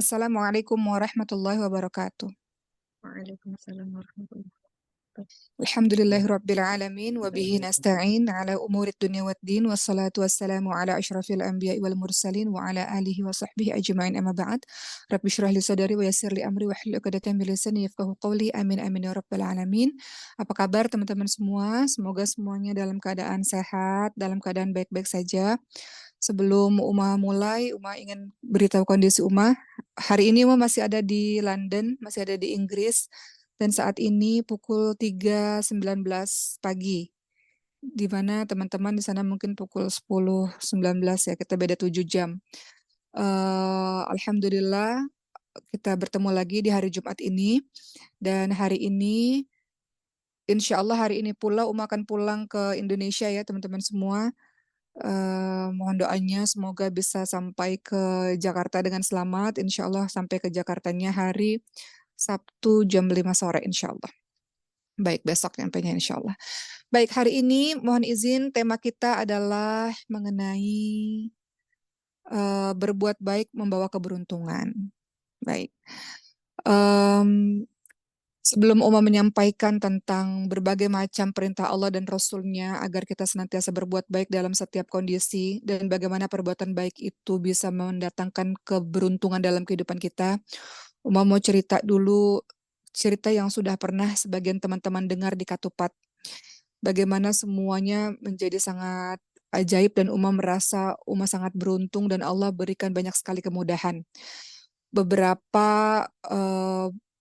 Assalamualaikum warahmatullahi wabarakatuh. Waalaikumsalam warahmatullahi wabarakatuh. Alhamdulillahirabbil alamin wa bihi nasta'in ala umurid dunya waddin wassalatu wassalamu ala asyrafil anbiya'i wal mursalin wa ala alihi wa sahbihi ajma'in amma ba'd. Rabbi shrah li sadri wa yassir li amri wahlul 'uqdatam min lisani yafqahu qawli. Amin amin ya rabbal alamin. Apa kabar teman-teman semua? Semoga semuanya dalam keadaan sehat, dalam keadaan baik-baik saja. Sebelum Uma mulai, Uma ingin beritahu kondisi Uma. Hari ini Uma masih ada di London, masih ada di Inggris. Dan saat ini pukul 3.19 pagi, di mana teman-teman di sana mungkin pukul 10.19 ya, kita beda 7 jam. Alhamdulillah kita bertemu lagi di hari Jumat ini, dan hari ini, insya Allah hari ini pula Uma akan pulang ke Indonesia ya teman-teman semua. Mohon doanya semoga bisa sampai ke Jakarta dengan selamat, insya Allah sampai ke Jakartanya hari Sabtu jam 5 sore insya Allah. Baik, besok nyampainya insya Allah. Baik, hari ini mohon izin tema kita adalah mengenai berbuat baik membawa keberuntungan. Baik. Sebelum Uma menyampaikan tentang berbagai macam perintah Allah dan Rasul-Nya agar kita senantiasa berbuat baik dalam setiap kondisi dan bagaimana perbuatan baik itu bisa mendatangkan keberuntungan dalam kehidupan kita, Uma mau cerita dulu cerita yang sudah pernah sebagian teman-teman dengar di Katupat. Bagaimana semuanya menjadi sangat ajaib dan Uma merasa Uma sangat beruntung dan Allah berikan banyak sekali kemudahan. Beberapa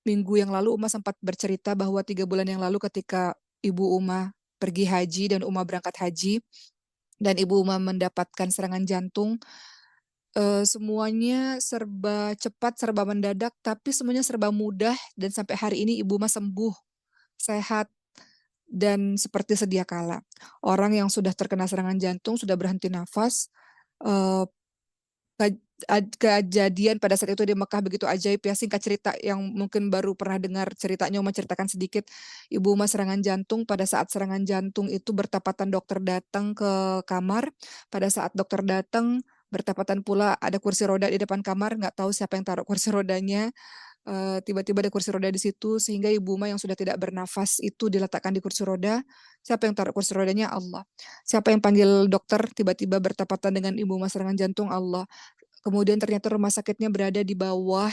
minggu yang lalu Uma sempat bercerita bahwa 3 bulan yang lalu ketika ibu Uma pergi haji dan Uma berangkat haji dan ibu Uma mendapatkan serangan jantung, semuanya serba cepat, serba mendadak, tapi semuanya serba mudah dan sampai hari ini ibu Uma sembuh, sehat, dan seperti sedia kala. Orang yang sudah terkena serangan jantung, sudah berhenti nafas, eee, kejadian pada saat itu di Mekah begitu ajaib ya, singkat cerita yang mungkin baru pernah dengar ceritanya, Uma ceritakan sedikit. Ibu Uma serangan jantung, pada saat serangan jantung itu bertepatan dokter datang ke kamar, pada saat dokter datang, bertepatan pula ada kursi roda di depan kamar, nggak tahu siapa yang taruh kursi rodanya, tiba-tiba ada kursi roda di situ sehingga Ibu Uma yang sudah tidak bernafas itu diletakkan di kursi roda. Siapa yang taruh kursi rodanya? Allah. Siapa yang panggil dokter tiba-tiba bertepatan dengan Ibu Uma serangan jantung? Allah. Kemudian ternyata rumah sakitnya berada di bawah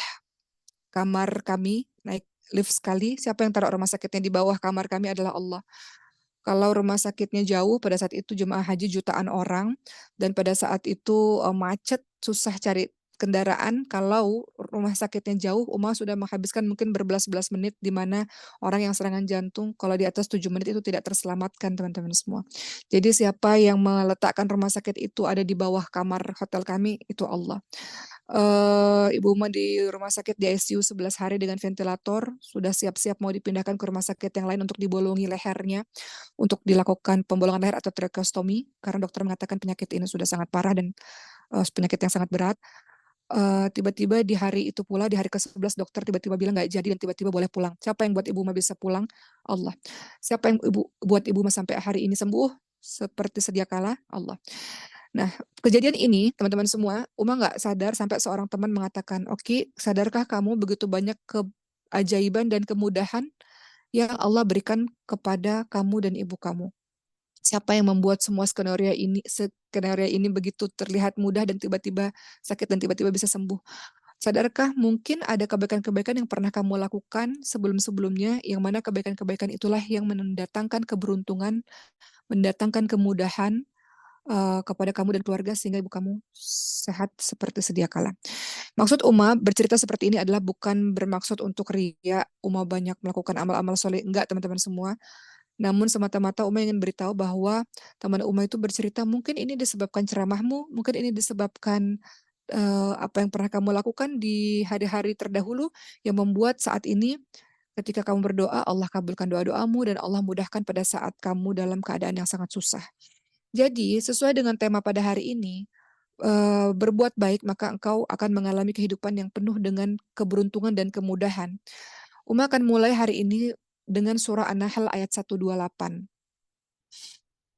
kamar kami, naik lift sekali. Siapa yang taruh rumah sakitnya di bawah kamar kami adalah Allah. Kalau rumah sakitnya jauh, pada saat itu jemaah haji jutaan orang, dan pada saat itu macet, susah cari kendaraan. Kalau rumah sakitnya jauh, Uma sudah menghabiskan mungkin berbelas-belas menit, di mana orang yang serangan jantung, kalau di atas 7 menit itu tidak terselamatkan teman-teman semua. Jadi siapa yang meletakkan rumah sakit itu ada di bawah kamar hotel kami, itu Allah. Ibu Uma di rumah sakit di ICU 11 hari dengan ventilator, sudah siap-siap mau dipindahkan ke rumah sakit yang lain untuk dibolongi lehernya, untuk dilakukan pembolongan leher atau tracheostomy, karena dokter mengatakan penyakit ini sudah sangat parah dan penyakit yang sangat berat. Tiba-tiba di hari itu pula, di hari ke-11 dokter tiba-tiba bilang nggak jadi dan tiba-tiba boleh pulang. Siapa yang buat Ibu Uma bisa pulang? Allah. Siapa yang buat Ibu Uma sampai hari ini sembuh seperti sedia kala? Allah. Nah, kejadian ini teman-teman semua, Uma nggak sadar sampai seorang teman mengatakan, "Oki, sadarkah kamu begitu banyak keajaiban dan kemudahan yang Allah berikan kepada kamu dan ibu kamu? Siapa yang membuat semua skenario ini begitu terlihat mudah dan tiba-tiba sakit dan tiba-tiba bisa sembuh? Sadarkah mungkin ada kebaikan-kebaikan yang pernah kamu lakukan sebelum-sebelumnya, yang mana kebaikan-kebaikan itulah yang mendatangkan keberuntungan, mendatangkan kemudahan kepada kamu dan keluarga sehingga ibu kamu sehat seperti sedia kala." Maksud Uma bercerita seperti ini adalah bukan bermaksud untuk riya, Uma banyak melakukan amal-amal soleh, enggak teman-teman semua. Namun semata-mata Uma ingin beritahu bahwa teman Uma itu bercerita, mungkin ini disebabkan ceramahmu, mungkin ini disebabkan apa yang pernah kamu lakukan di hari-hari terdahulu yang membuat saat ini ketika kamu berdoa, Allah kabulkan doa-doamu dan Allah mudahkan pada saat kamu dalam keadaan yang sangat susah. Jadi, sesuai dengan tema pada hari ini, berbuat baik maka engkau akan mengalami kehidupan yang penuh dengan keberuntungan dan kemudahan. Uma akan mulai hari ini dengan surah An-Nahl ayat 128.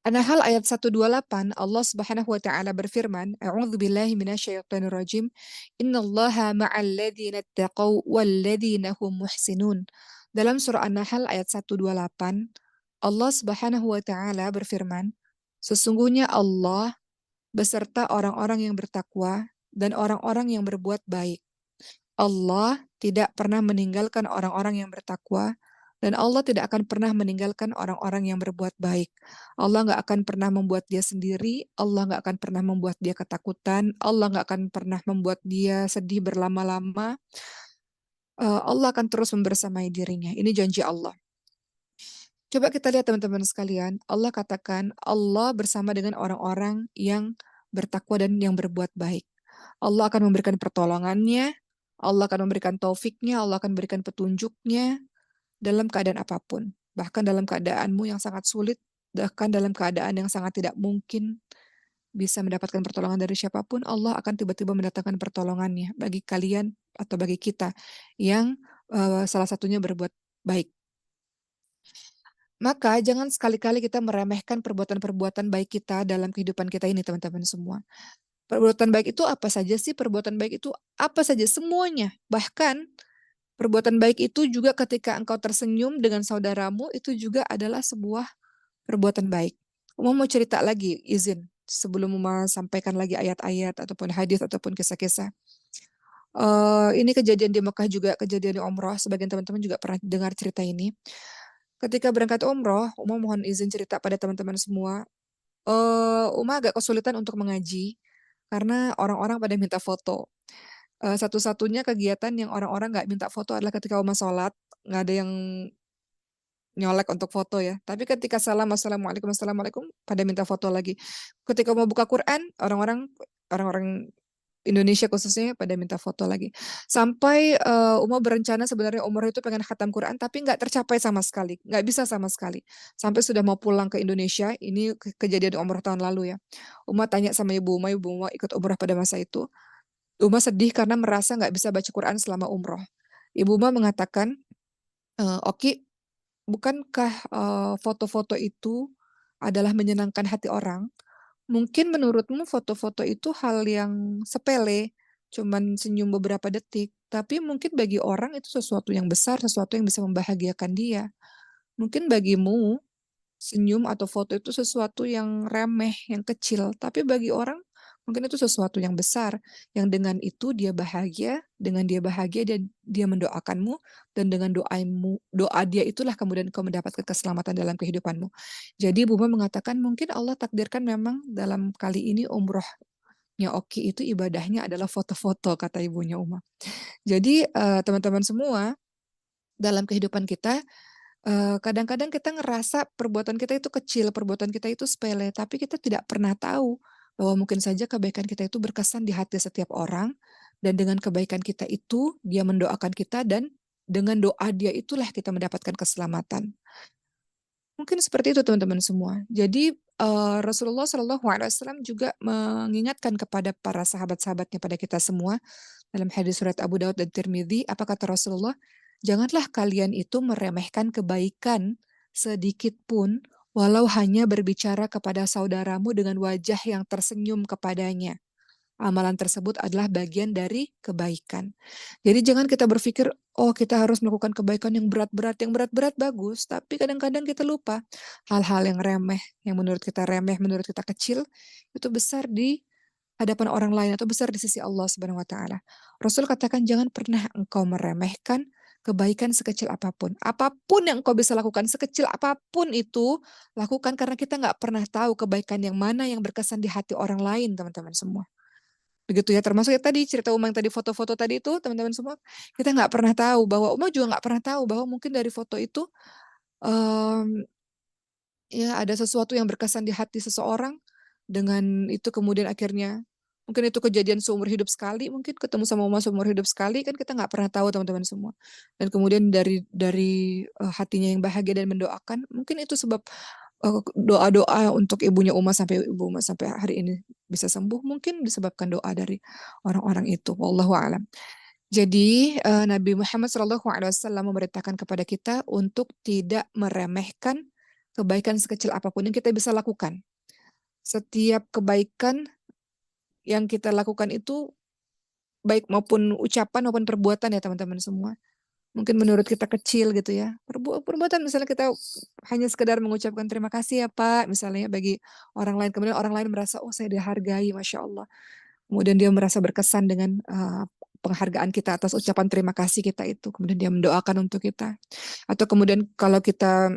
An-Nahl ayat 128 Allah Subhanahu wa taala berfirman, A'udzubillahi minasyaitonirrajim. Innallaha ma'al ladzina taqaw wal ladzina hum muhsinun. Dalam surah An-Nahl ayat 128, Allah Subhanahu wa taala berfirman, sesungguhnya Allah beserta orang-orang yang bertakwa dan orang-orang yang berbuat baik. Allah tidak pernah meninggalkan orang-orang yang bertakwa dan Allah tidak akan pernah meninggalkan orang-orang yang berbuat baik. Allah nggak akan pernah membuat dia sendiri, Allah nggak akan pernah membuat dia ketakutan, Allah nggak akan pernah membuat dia sedih berlama-lama. Allah akan terus membersamai dirinya. Ini janji Allah. Coba kita lihat teman-teman sekalian, Allah katakan Allah bersama dengan orang-orang yang bertakwa dan yang berbuat baik. Allah akan memberikan pertolongannya, Allah akan memberikan taufiknya, Allah akan memberikan petunjuknya dalam keadaan apapun. Bahkan dalam keadaanmu yang sangat sulit, bahkan dalam keadaan yang sangat tidak mungkin bisa mendapatkan pertolongan dari siapapun, Allah akan tiba-tiba mendatangkan pertolongannya bagi kalian atau bagi kita yang salah satunya berbuat baik. Maka jangan sekali-kali kita meremehkan perbuatan-perbuatan baik kita dalam kehidupan kita ini, teman-teman semua. Perbuatan baik itu apa saja sih? Perbuatan baik itu apa saja? Semuanya. Bahkan perbuatan baik itu juga ketika engkau tersenyum dengan saudaramu, itu juga adalah sebuah perbuatan baik. Mau cerita lagi, izin. Sebelum Uma sampaikan lagi ayat-ayat ataupun hadis ataupun kisah-kisah. Ini kejadian di Mekah juga, kejadian di umroh. Sebagian teman-teman juga pernah dengar cerita ini. Ketika berangkat umroh, Uma mohon izin cerita pada teman-teman semua. Uma agak kesulitan untuk mengaji karena orang-orang pada minta foto. Satu-satunya kegiatan yang orang-orang nggak minta foto adalah ketika Uma sholat, nggak ada yang nyolek untuk foto ya. Tapi ketika salam, assalamualaikum, assalamualaikum, pada minta foto lagi. Ketika mau buka Quran, orang-orang Indonesia khususnya pada minta foto lagi. Sampai Uma berencana sebenarnya umroh itu pengen khatam Quran, tapi nggak tercapai sama sekali, nggak bisa sama sekali. Sampai sudah mau pulang ke Indonesia, ini kejadian umroh tahun lalu ya. Uma tanya sama Ibu Uma ikut umroh pada masa itu. Uma sedih karena merasa nggak bisa baca Quran selama umroh. Ibu Uma mengatakan, Oki, bukankah foto-foto itu adalah menyenangkan hati orang? Mungkin menurutmu foto-foto itu hal yang sepele, cuman senyum beberapa detik, tapi mungkin bagi orang itu sesuatu yang besar, sesuatu yang bisa membahagiakan dia. Mungkin bagimu senyum atau foto itu sesuatu yang remeh, yang kecil, tapi bagi orang mungkin itu sesuatu yang besar, yang dengan itu dia bahagia, dengan dia bahagia dia mendoakanmu, dan dengan doa dia itulah kemudian kau mendapatkan keselamatan dalam kehidupanmu. Jadi Buma mengatakan mungkin Allah takdirkan memang dalam kali ini umrohnya Oki itu ibadahnya adalah foto-foto, kata ibunya Uma. Jadi teman-teman semua, dalam kehidupan kita kadang-kadang kita ngerasa perbuatan kita itu kecil, perbuatan kita itu sepele, tapi kita tidak pernah tahu bahwa mungkin saja kebaikan kita itu berkesan di hati setiap orang, dan dengan kebaikan kita itu, dia mendoakan kita, dan dengan doa dia itulah kita mendapatkan keselamatan. Mungkin seperti itu teman-teman semua. Jadi Rasulullah SAW juga mengingatkan kepada para sahabat-sahabatnya, pada kita semua, dalam hadis surat Abu Daud dan Tirmidzi, apa kata Rasulullah? Janganlah kalian itu meremehkan kebaikan sedikit pun, walau hanya berbicara kepada saudaramu dengan wajah yang tersenyum kepadanya. Amalan tersebut adalah bagian dari kebaikan. Jadi jangan kita berpikir, oh kita harus melakukan kebaikan yang berat-berat. Yang berat-berat bagus, tapi kadang-kadang kita lupa hal-hal yang remeh, yang menurut kita remeh, menurut kita kecil, itu besar di hadapan orang lain atau besar di sisi Allah Subhanahu wa taala. Rasul katakan jangan pernah engkau meremehkan kebaikan sekecil apapun. Apapun yang engkau bisa lakukan, sekecil apapun itu, lakukan, karena kita nggak pernah tahu kebaikan yang mana yang berkesan di hati orang lain, teman-teman semua. Begitu ya, termasuk ya tadi cerita Uma yang tadi foto-foto tadi itu, teman-teman semua, kita nggak pernah tahu bahwa Uma juga nggak pernah tahu bahwa mungkin dari foto itu ya ada sesuatu yang berkesan di hati seseorang, dengan itu kemudian akhirnya mungkin itu kejadian seumur hidup sekali, mungkin ketemu sama Uma seumur hidup sekali, kan kita nggak pernah tahu teman-teman semua. Dan kemudian dari hatinya yang bahagia dan mendoakan, mungkin itu sebab doa-doa untuk ibunya Uma sampai ibu Uma sampai hari ini bisa sembuh, mungkin disebabkan doa dari orang-orang itu. Wallahu a'lam. Jadi Nabi Muhammad SAW memerintahkan kepada kita untuk tidak meremehkan kebaikan sekecil apapun yang kita bisa lakukan. Setiap kebaikan yang kita lakukan itu, baik maupun ucapan maupun perbuatan ya teman-teman semua. Mungkin menurut kita kecil gitu ya. Perbuatan misalnya kita hanya sekedar mengucapkan terima kasih ya Pak, misalnya bagi orang lain. Kemudian orang lain merasa, oh saya dihargai, Masya Allah. Kemudian dia merasa berkesan dengan penghargaan kita atas ucapan terima kasih kita itu. Kemudian dia mendoakan untuk kita. Atau kemudian kalau kita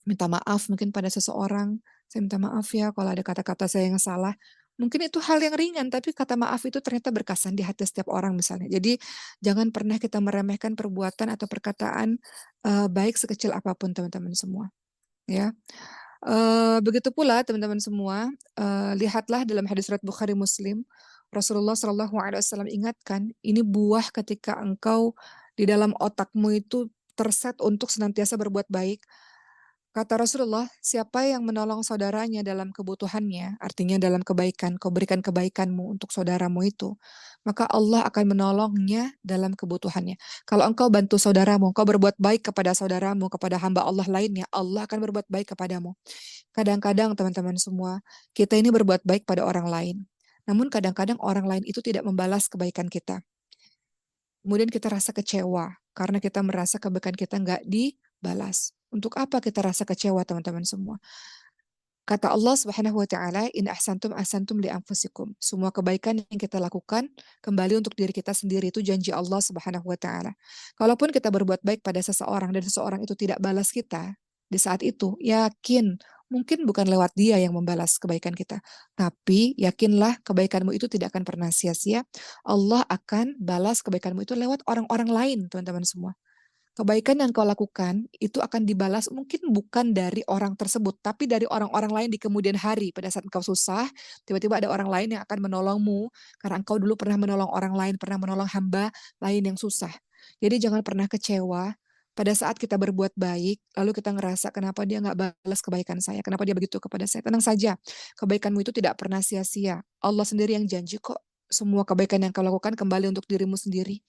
minta maaf mungkin pada seseorang, saya minta maaf ya kalau ada kata-kata saya yang salah. Mungkin itu hal yang ringan, tapi kata maaf itu ternyata berkesan di hati setiap orang misalnya. Jadi jangan pernah kita meremehkan perbuatan atau perkataan baik sekecil apapun teman-teman semua. Ya, begitu pula teman-teman semua, lihatlah dalam hadis riwayat Bukhari Muslim, Rasulullah Shallallahu Alaihi Wasallam ingatkan, ini buah ketika engkau di dalam otakmu itu terset untuk senantiasa berbuat baik. Kata Rasulullah, siapa yang menolong saudaranya dalam kebutuhannya, artinya dalam kebaikan, kau berikan kebaikanmu untuk saudaramu itu, maka Allah akan menolongnya dalam kebutuhannya. Kalau engkau bantu saudaramu, engkau berbuat baik kepada saudaramu, kepada hamba Allah lainnya, Allah akan berbuat baik kepadamu. Kadang-kadang teman-teman semua, kita ini berbuat baik pada orang lain. Namun kadang-kadang orang lain itu tidak membalas kebaikan kita. Kemudian kita rasa kecewa karena kita merasa kebaikan kita nggak dibalas. Untuk apa kita rasa kecewa teman-teman semua? Kata Allah Subhanahu wa taala, "In ahsantum ahsantum li anfusikum." Semua kebaikan yang kita lakukan kembali untuk diri kita sendiri, itu janji Allah Subhanahu wa taala. Kalaupun kita berbuat baik pada seseorang dan seseorang itu tidak balas kita di saat itu, yakin mungkin bukan lewat dia yang membalas kebaikan kita, tapi yakinlah kebaikanmu itu tidak akan pernah sia-sia. Allah akan balas kebaikanmu itu lewat orang-orang lain, teman-teman semua. Kebaikan yang kau lakukan itu akan dibalas mungkin bukan dari orang tersebut, tapi dari orang-orang lain di kemudian hari. Pada saat engkau susah, tiba-tiba ada orang lain yang akan menolongmu karena engkau dulu pernah menolong orang lain, pernah menolong hamba lain yang susah. Jadi jangan pernah kecewa pada saat kita berbuat baik, lalu kita ngerasa kenapa dia nggak balas kebaikan saya, kenapa dia begitu kepada saya. Tenang saja, kebaikanmu itu tidak pernah sia-sia. Allah sendiri yang janji kok semua kebaikan yang kau lakukan kembali untuk dirimu sendiri.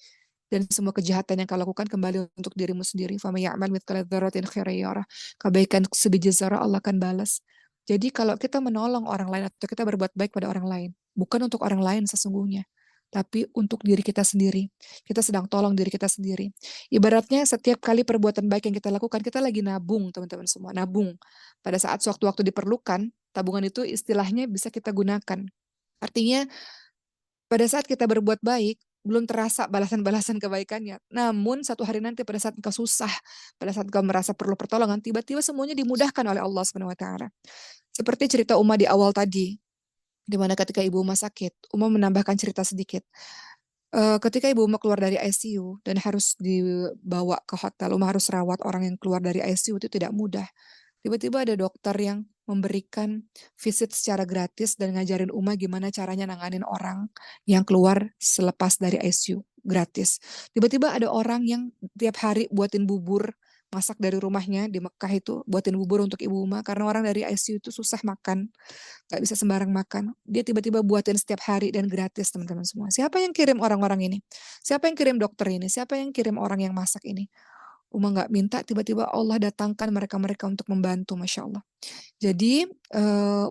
Dan semua kejahatan yang kau lakukan kembali untuk dirimu sendiri. فَمَن يَعْمَلْ مِثْقَالَ ذَرَّةٍ خَيْرًا يَرَهُ. Kebaikan sebiji zarah Allah akan balas. Jadi kalau kita menolong orang lain atau kita berbuat baik pada orang lain, bukan untuk orang lain sesungguhnya, tapi untuk diri kita sendiri. Kita sedang tolong diri kita sendiri. Ibaratnya setiap kali perbuatan baik yang kita lakukan, kita lagi nabung, teman-teman semua, nabung. Pada saat sewaktu-waktu diperlukan, tabungan itu istilahnya bisa kita gunakan. Artinya pada saat kita berbuat baik, belum terasa balasan-balasan kebaikannya. Namun satu hari nanti pada saat engkau susah, pada saat engkau merasa perlu pertolongan, tiba-tiba semuanya dimudahkan oleh Allah Subhanahu wa taala. Seperti cerita Uma di awal tadi, di mana ketika ibu Uma sakit, Uma menambahkan cerita sedikit. Ketika ibu Uma keluar dari ICU dan harus dibawa ke hotel, Uma harus rawat orang yang keluar dari ICU itu tidak mudah. Tiba-tiba ada dokter yang memberikan visit secara gratis dan ngajarin Uma gimana caranya nanganin orang yang keluar selepas dari ICU, gratis. Tiba-tiba ada orang yang tiap hari buatin bubur, masak dari rumahnya di Mekah itu, buatin bubur untuk Ibu Uma karena orang dari ICU itu susah makan, nggak bisa sembarang makan. Dia tiba-tiba buatin setiap hari dan gratis teman-teman semua. Siapa yang kirim orang-orang ini? Siapa yang kirim dokter ini? Siapa yang kirim orang yang masak ini? Uma nggak minta, tiba-tiba Allah datangkan mereka-mereka untuk membantu, Masya Allah. Jadi,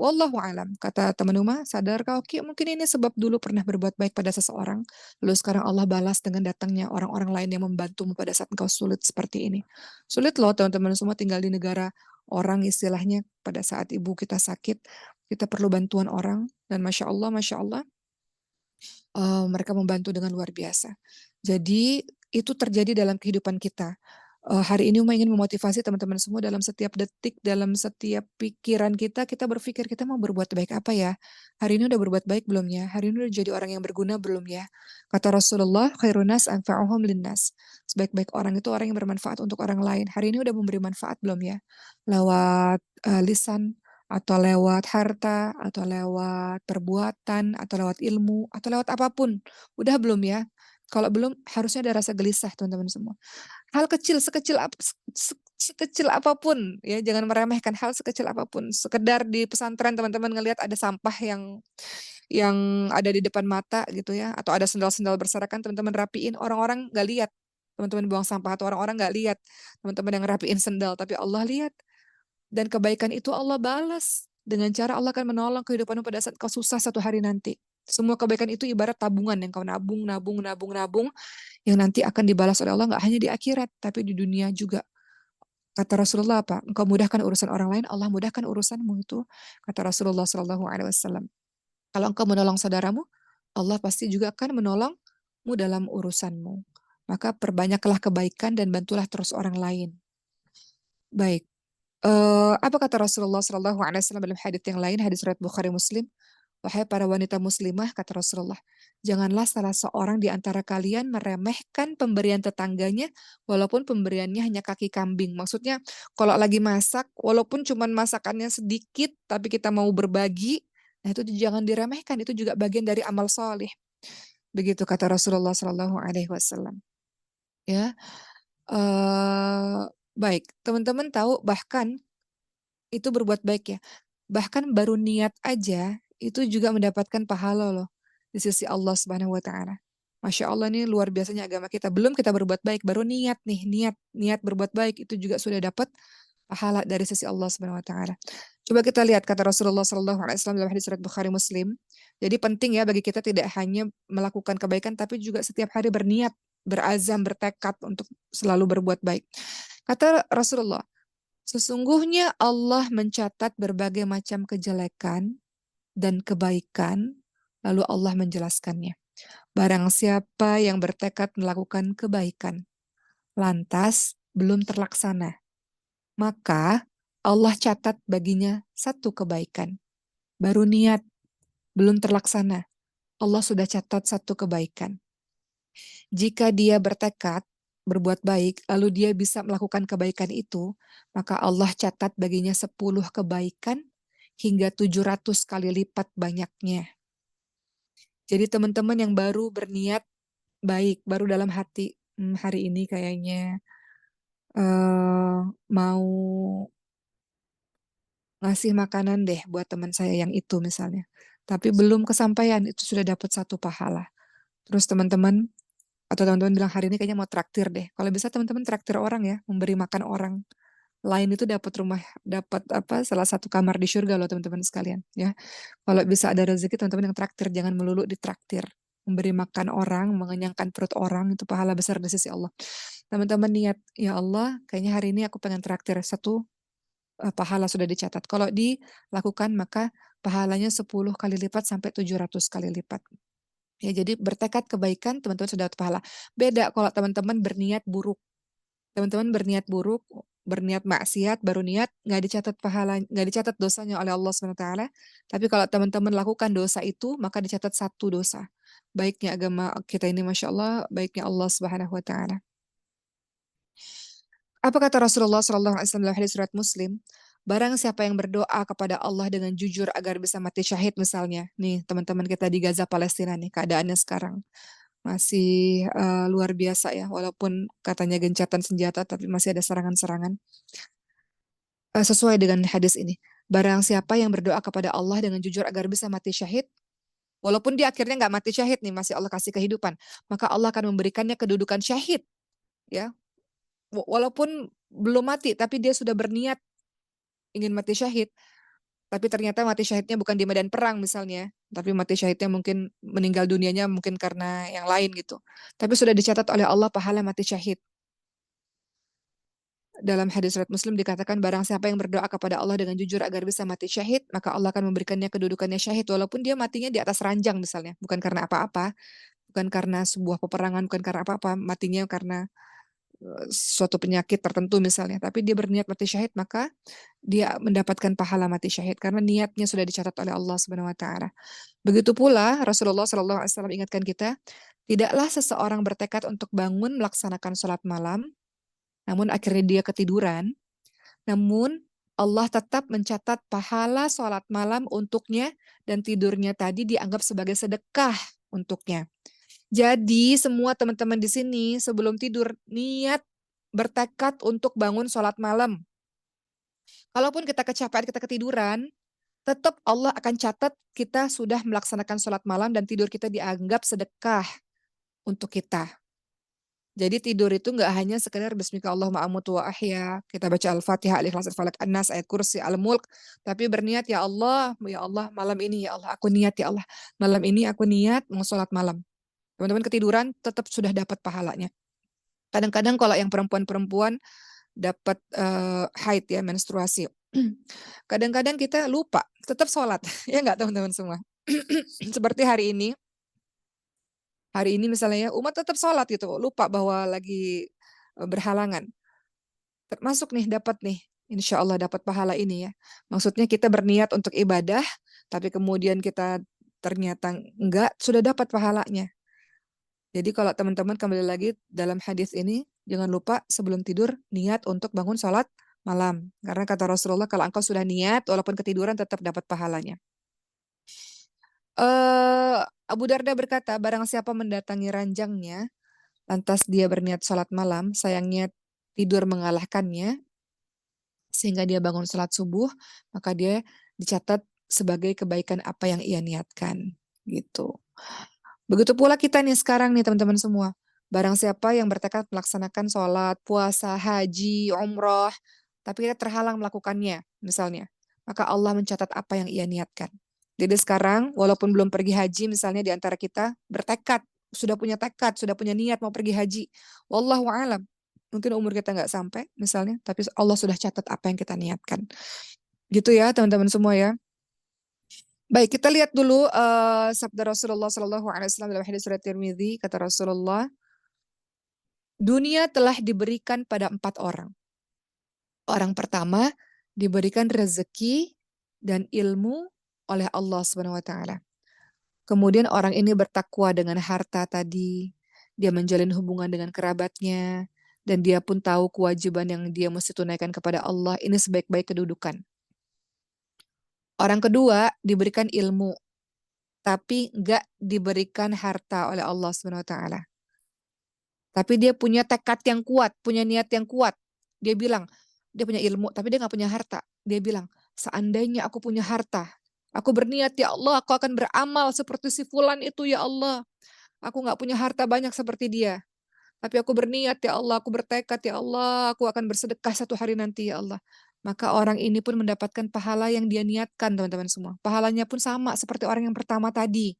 wallahu alam, kata teman Uma, sadarkah Oki, mungkin ini sebab dulu pernah berbuat baik pada seseorang, lalu sekarang Allah balas dengan datangnya orang-orang lain yang membantumu pada saat engkau sulit seperti ini. Sulit loh teman-teman semua tinggal di negara orang istilahnya pada saat ibu kita sakit, kita perlu bantuan orang, dan Masya Allah, mereka membantu dengan luar biasa. Jadi itu terjadi dalam kehidupan kita. Hari ini Uma ingin memotivasi teman-teman semua dalam setiap detik, dalam setiap pikiran kita berpikir kita mau berbuat baik apa ya? Hari ini udah berbuat baik belum ya? Hari ini udah jadi orang yang berguna belum ya? Kata Rasulullah, khairun nas anfa'uhum linnas. Sebaik-baik orang itu orang yang bermanfaat untuk orang lain. Hari ini udah memberi manfaat belum ya? Lewat lisan, atau lewat harta, atau lewat perbuatan, atau lewat ilmu, atau lewat apapun. Udah belum ya? Kalau belum, harusnya ada rasa gelisah teman-teman semua. Hal kecil, sekecil apapun ya, jangan meremehkan hal sekecil apapun. Sekedar di pesantren teman-teman ngelihat ada sampah yang ada di depan mata gitu ya, atau ada sendal-sendal berserakan teman-teman rapiin, orang-orang nggak lihat. Teman-teman buang sampah atau orang-orang nggak lihat teman-teman yang rapiin sendal, tapi Allah lihat. Dan kebaikan itu Allah balas dengan cara Allah akan menolong kehidupanmu pada saat kau susah satu hari nanti. Semua kebaikan itu ibarat tabungan yang kau nabung, nabung, nabung, nabung, yang nanti akan dibalas oleh Allah nggak hanya di akhirat, tapi di dunia juga. Kata Rasulullah apa? Engkau mudahkan urusan orang lain, Allah mudahkan urusanmu itu. Kata Rasulullah Shallallahu Alaihi Wasallam. Kalau engkau menolong saudaramu, Allah pasti juga akan menolongmu dalam urusanmu. Maka perbanyaklah kebaikan dan bantulah terus orang lain. Baik. Apa kata Rasulullah Shallallahu Alaihi Wasallam dalam hadits yang lain, hadits riwayat Bukhari Muslim? Wahai para wanita muslimah, kata Rasulullah, janganlah salah seorang di antara kalian meremehkan pemberian tetangganya, walaupun pemberiannya hanya kaki kambing. Maksudnya, kalau lagi masak, walaupun cuma masakannya sedikit, tapi kita mau berbagi, nah itu jangan diremehkan. Itu juga bagian dari amal soleh. Begitu kata Rasulullah Shallallahu Alaihi Wasallam. Ya, baik. Teman-teman tahu bahkan itu berbuat baik ya. Bahkan baru niat aja itu juga mendapatkan pahala loh di sisi Allah Subhanahu wa taala. Masya Allah nih luar biasanya agama kita. Belum kita berbuat baik, baru niat nih, niat berbuat baik itu juga sudah dapat pahala dari sisi Allah Subhanahu wa taala. Coba kita lihat kata Rasulullah Shallallahu alaihi wasallam dalam hadis riwayat Bukhari Muslim. Jadi penting ya bagi kita tidak hanya melakukan kebaikan tapi juga setiap hari berniat, berazam, bertekad untuk selalu berbuat baik. Kata Rasulullah, sesungguhnya Allah mencatat berbagai macam kejelekan dan kebaikan, lalu Allah menjelaskannya. Barang siapa yang bertekad melakukan kebaikan, lantas belum terlaksana, maka Allah catat baginya satu kebaikan. Baru niat, belum terlaksana, Allah sudah catat satu kebaikan. Jika dia bertekad berbuat baik, lalu dia bisa melakukan kebaikan itu, maka Allah catat baginya 10 kebaikan hingga 700 kali lipat banyaknya. Jadi teman-teman yang baru berniat baik, baru dalam hati, hari ini kayaknya mau ngasih makanan deh buat teman saya yang itu misalnya. Tapi belum kesampaian, itu sudah dapat satu pahala. Terus teman-teman atau teman-teman bilang hari ini kayaknya mau traktir deh. Kalau bisa teman-teman traktir orang ya, memberi makan orang lain itu dapat rumah, dapat apa salah satu kamar di surga loh teman-teman sekalian ya. Kalau bisa ada rezeki teman-teman yang traktir, jangan melulu ditraktir. Memberi makan orang, mengenyangkan perut orang itu pahala besar di sisi Allah. Teman-teman niat, ya Allah, kayaknya hari ini aku pengen traktir satu, pahala sudah dicatat. Kalau dilakukan maka pahalanya 10 kali lipat sampai 700 kali lipat. Ya, jadi bertekad kebaikan teman-teman sudah dapat pahala. Beda kalau teman-teman berniat buruk. Teman-teman berniat buruk, berniat maksiat, baru niat nggak dicatat pahala, nggak dicatat dosanya oleh Allah Subhanahu wa taala. Tapi kalau teman-teman lakukan dosa itu, maka dicatat satu dosa. Baiknya agama kita ini Masya Allah, baiknya Allah Subhanahu wa taala. Apa kata Rasulullah Shallallahu Alaihi Wasallam dalam hadis riwayat Muslim? Barang siapa yang berdoa kepada Allah dengan jujur agar bisa mati syahid misalnya. Nih teman-teman kita di Gaza Palestina nih keadaannya sekarang. Masih luar biasa ya, walaupun katanya gencatan senjata, tapi masih ada serangan-serangan. Sesuai dengan hadis ini, barang siapa yang berdoa kepada Allah dengan jujur agar bisa mati syahid, walaupun dia akhirnya nggak mati syahid nih, masih Allah kasih kehidupan, maka Allah akan memberikannya kedudukan syahid. Ya, walaupun belum mati, tapi dia sudah berniat ingin mati syahid, tapi ternyata mati syahidnya bukan di medan perang misalnya, tapi mati syahidnya mungkin meninggal dunianya mungkin karena yang lain gitu. Tapi sudah dicatat oleh Allah pahala mati syahid. Dalam hadis riwayat Muslim dikatakan barang siapa yang berdoa kepada Allah dengan jujur agar bisa mati syahid, maka Allah akan memberikannya kedudukannya syahid walaupun dia matinya di atas ranjang misalnya, bukan karena apa-apa, bukan karena sebuah peperangan, bukan karena apa-apa, matinya karena suatu penyakit tertentu misalnya, tapi dia berniat mati syahid maka dia mendapatkan pahala mati syahid karena niatnya sudah dicatat oleh Allah Subhanahu wa taala. Begitu pula Rasulullah Shallallahu alaihi wasallam ingatkan kita, tidaklah seseorang bertekad untuk bangun melaksanakan sholat malam, namun akhirnya dia ketiduran, namun Allah tetap mencatat pahala sholat malam untuknya dan tidurnya tadi dianggap sebagai sedekah untuknya. Jadi semua teman-teman di sini sebelum tidur niat bertekad untuk bangun sholat malam. Kalaupun kita kecapean, kita ketiduran, tetap Allah akan catat kita sudah melaksanakan sholat malam dan tidur kita dianggap sedekah untuk kita. Jadi tidur itu nggak hanya sekedar bismika Allahumma amutu wa ahya, kita baca Al-Fatihah, Al-Ikhlas, Al-Falaq, An-Nas, ayat kursi, Al-Mulk, tapi berniat ya Allah malam ini ya Allah aku niat ya Allah, malam ini aku niat mau sholat malam. Teman-teman ketiduran tetap sudah dapat pahalanya. Kadang-kadang kalau yang perempuan-perempuan dapat haid ya menstruasi. Kadang-kadang kita lupa tetap sholat ya nggak teman-teman semua. Seperti hari ini misalnya ya umat tetap sholat gitu, lupa bahwa lagi berhalangan. Termasuk nih dapat nih, insya Allah dapat pahala ini ya. Maksudnya kita berniat untuk ibadah, tapi kemudian kita ternyata enggak, sudah dapat pahalanya. Jadi kalau teman-teman kembali lagi dalam hadis ini, jangan lupa sebelum tidur niat untuk bangun sholat malam. Karena kata Rasulullah kalau engkau sudah niat, walaupun ketiduran tetap dapat pahalanya. eh Abu Darda berkata, barang siapa mendatangi ranjangnya, lantas dia berniat sholat malam, sayangnya tidur mengalahkannya, sehingga dia bangun sholat subuh, maka dia dicatat sebagai kebaikan apa yang ia niatkan. Gitu. Begitu pula kita nih sekarang nih teman-teman semua. Barang siapa yang bertekad melaksanakan sholat, puasa, haji, umroh, tapi kita terhalang melakukannya, misalnya, maka Allah mencatat apa yang ia niatkan. Jadi sekarang, walaupun belum pergi haji, misalnya di antara kita bertekad, tekad, sudah punya niat mau pergi haji. Wallahu a'lam. Mungkin umur kita nggak sampai, misalnya, tapi Allah sudah catat apa yang kita niatkan. Gitu ya, teman-teman semua ya. Baik, kita lihat dulu sabda Rasulullah Shallallahu Alaihi Wasallam dalam hadis surat Tirmidzi. Kata Rasulullah, dunia telah diberikan pada 4 orang. Orang pertama diberikan rezeki dan ilmu oleh Allah Subhanahu Wa Taala. Kemudian orang ini bertakwa dengan harta tadi, dia menjalin hubungan dengan kerabatnya, dan dia pun tahu kewajiban yang dia mesti tunaikan kepada Allah. Ini sebaik-baik kedudukan. Orang kedua diberikan ilmu, tapi nggak diberikan harta oleh Allah Subhanahu Wa Taala. Tapi dia punya tekad yang kuat, punya niat yang kuat. Dia bilang, dia punya ilmu, tapi dia nggak punya harta. Dia bilang, seandainya aku punya harta, aku berniat, ya Allah, aku akan beramal seperti si fulan itu, ya Allah. Aku nggak punya harta banyak seperti dia. Tapi aku berniat, ya Allah, aku bertekad, ya Allah, aku akan bersedekah satu hari nanti, ya Allah. Maka orang ini pun mendapatkan pahala yang dia niatkan, teman-teman semua. Pahalanya pun sama seperti orang yang pertama tadi.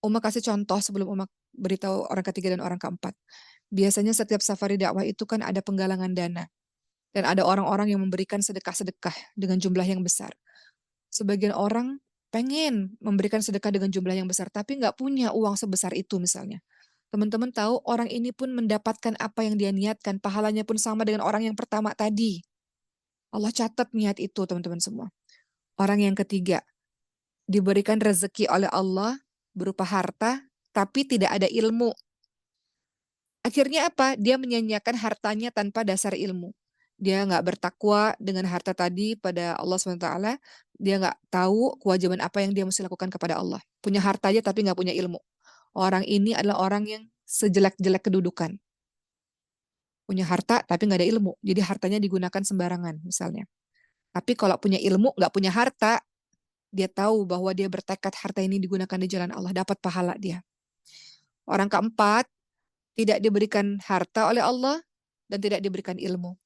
Uma kasih contoh sebelum Uma beritahu orang ketiga dan orang keempat. Biasanya setiap safari dakwah itu kan ada penggalangan dana. Dan ada orang-orang yang memberikan sedekah-sedekah dengan jumlah yang besar. Sebagian orang pengen memberikan sedekah dengan jumlah yang besar, tapi nggak punya uang sebesar itu misalnya. Teman-teman tahu orang ini pun mendapatkan apa yang dia niatkan. Pahalanya pun sama dengan orang yang pertama tadi. Allah catat niat itu teman-teman semua. Orang yang ketiga, diberikan rezeki oleh Allah berupa harta, tapi tidak ada ilmu. Akhirnya apa? Dia menyanyiakan hartanya tanpa dasar ilmu. Dia nggak bertakwa dengan harta tadi pada Allah SWT. Dia nggak tahu kewajiban apa yang dia mesti lakukan kepada Allah. Punya harta aja tapi nggak punya ilmu. Orang ini adalah orang yang sejelek-jelek kedudukan. Punya harta tapi nggak ada ilmu. Jadi hartanya digunakan sembarangan misalnya. Tapi kalau punya ilmu, nggak punya harta, dia tahu bahwa dia bertekad harta ini digunakan di jalan Allah. Dapat pahala dia. Orang keempat, tidak diberikan harta oleh Allah dan tidak diberikan ilmu.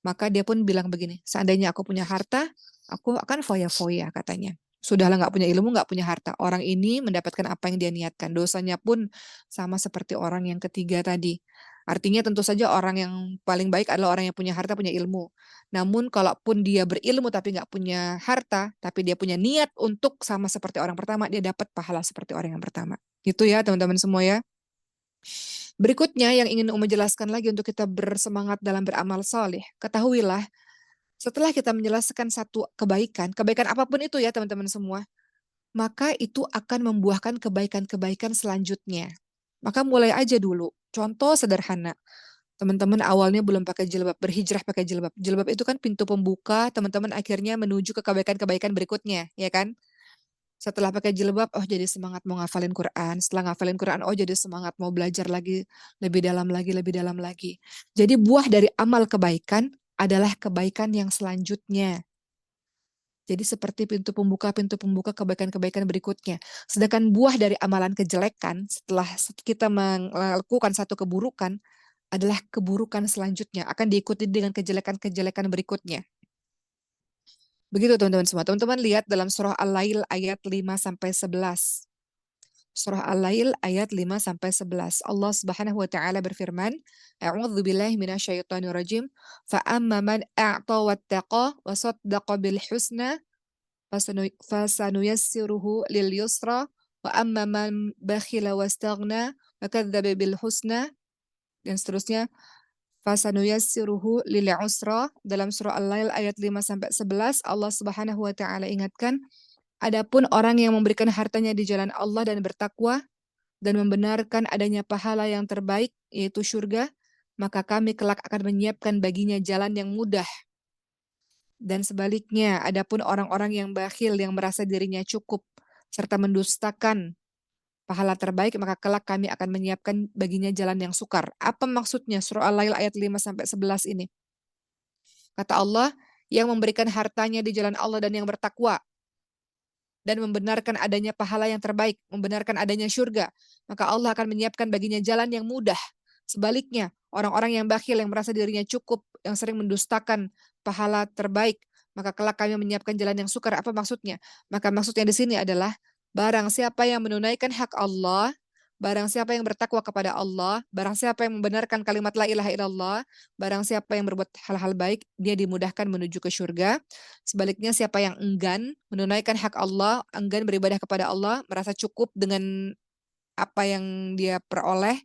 Maka dia pun bilang begini, seandainya aku punya harta, aku akan foya-foya katanya. Sudahlah nggak punya ilmu, nggak punya harta. Orang ini mendapatkan apa yang dia niatkan. Dosanya pun sama seperti orang yang ketiga tadi. Artinya tentu saja orang yang paling baik adalah orang yang punya harta, punya ilmu. Namun kalaupun dia berilmu tapi nggak punya harta, tapi dia punya niat untuk sama seperti orang pertama, dia dapat pahala seperti orang yang pertama. Gitu ya teman-teman semua ya. Berikutnya yang ingin Umi jelaskan lagi untuk kita bersemangat dalam beramal saleh. Ketahuilah, setelah kita menjelaskan satu kebaikan, kebaikan apapun itu ya teman-teman semua, maka itu akan membuahkan kebaikan-kebaikan selanjutnya. Maka mulai aja dulu. Contoh sederhana. Teman-teman awalnya belum pakai jilbab, berhijrah pakai jilbab. Jilbab itu kan pintu pembuka, teman-teman akhirnya menuju ke kebaikan-kebaikan berikutnya, ya kan? Setelah pakai jilbab, oh jadi semangat mau ngafalin Quran. Setelah ngafalin Quran, oh jadi semangat mau belajar lagi, lebih dalam lagi, lebih dalam lagi. Jadi buah dari amal kebaikan adalah kebaikan yang selanjutnya. Jadi seperti pintu pembuka kebaikan-kebaikan berikutnya. Sedangkan buah dari amalan kejelekan setelah kita melakukan satu keburukan adalah keburukan selanjutnya, akan diikuti dengan kejelekan-kejelekan berikutnya. Begitu teman-teman semua. Teman-teman lihat dalam surah Al-Lail ayat 5 sampai 11. Surah Al-Lail ayat 5 sampai 11. Allah Subhanahu wa taala berfirman, A'udzu billahi minasyaitonir rajim. Fa amma man a'ta wattaqa wa saddaqa bil husna fasanuyassiruhu lil yusra wa amma man bakhila wastaghna wa kadzdzaba bil husna dan seterusnya fasanuyassiruhu lil usra. Dalam surah Al-Lail ayat 5 sampai 11 Allah Subhanahu wa taala ingatkan, adapun orang yang memberikan hartanya di jalan Allah dan bertakwa dan membenarkan adanya pahala yang terbaik yaitu surga, maka kami kelak akan menyiapkan baginya jalan yang mudah. Dan sebaliknya, adapun orang-orang yang bakhil yang merasa dirinya cukup serta mendustakan pahala terbaik, maka kelak kami akan menyiapkan baginya jalan yang sukar. Apa maksudnya surah Al-Lail ayat 5 sampai 11 ini? Kata Allah, yang memberikan hartanya di jalan Allah dan yang bertakwa dan membenarkan adanya pahala yang terbaik, membenarkan adanya surga, maka Allah akan menyiapkan baginya jalan yang mudah. Sebaliknya, orang-orang yang bakhil yang merasa dirinya cukup, yang sering mendustakan pahala terbaik, maka kelak kami menyiapkan jalan yang sukar. Apa maksudnya? Maka maksudnya di sini adalah barang siapa yang menunaikan hak Allah, barang siapa yang bertakwa kepada Allah, barang siapa yang membenarkan kalimat la ilaha illallah, barang siapa yang berbuat hal-hal baik, dia dimudahkan menuju ke surga. Sebaliknya siapa yang enggan menunaikan hak Allah, enggan beribadah kepada Allah, merasa cukup dengan apa yang dia peroleh,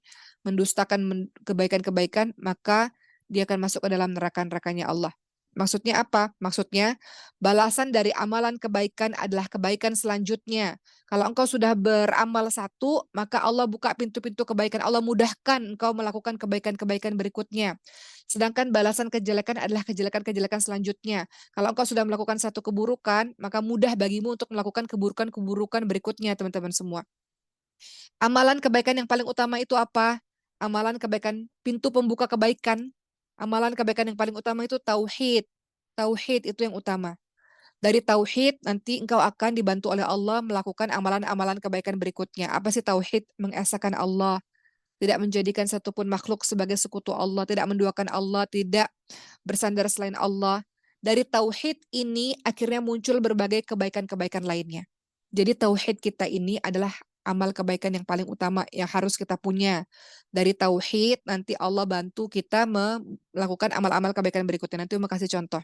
mendustakan kebaikan-kebaikan, maka dia akan masuk ke dalam neraka-nerakanya Allah. Maksudnya apa? Maksudnya balasan dari amalan kebaikan adalah kebaikan selanjutnya. Kalau engkau sudah beramal satu, maka Allah buka pintu-pintu kebaikan. Allah mudahkan engkau melakukan kebaikan-kebaikan berikutnya. Sedangkan balasan kejelekan adalah kejelekan-kejelekan selanjutnya. Kalau engkau sudah melakukan satu keburukan, maka mudah bagimu untuk melakukan keburukan-keburukan berikutnya, teman-teman semua. Amalan kebaikan yang paling utama itu apa? Amalan kebaikan, pintu pembuka kebaikan. Amalan kebaikan yang paling utama itu tauhid. Tauhid itu yang utama. Dari tauhid nanti engkau akan dibantu oleh Allah melakukan amalan-amalan kebaikan berikutnya. Apa sih tauhid? Mengesahkan Allah, tidak menjadikan satupun makhluk sebagai sekutu Allah, tidak menduakan Allah, tidak bersandar selain Allah. Dari tauhid ini akhirnya muncul berbagai kebaikan-kebaikan lainnya. Jadi tauhid kita ini adalah amal kebaikan yang paling utama yang harus kita punya. Dari tauhid nanti Allah bantu kita melakukan amal-amal kebaikan berikutnya. Nanti mau kasih contoh.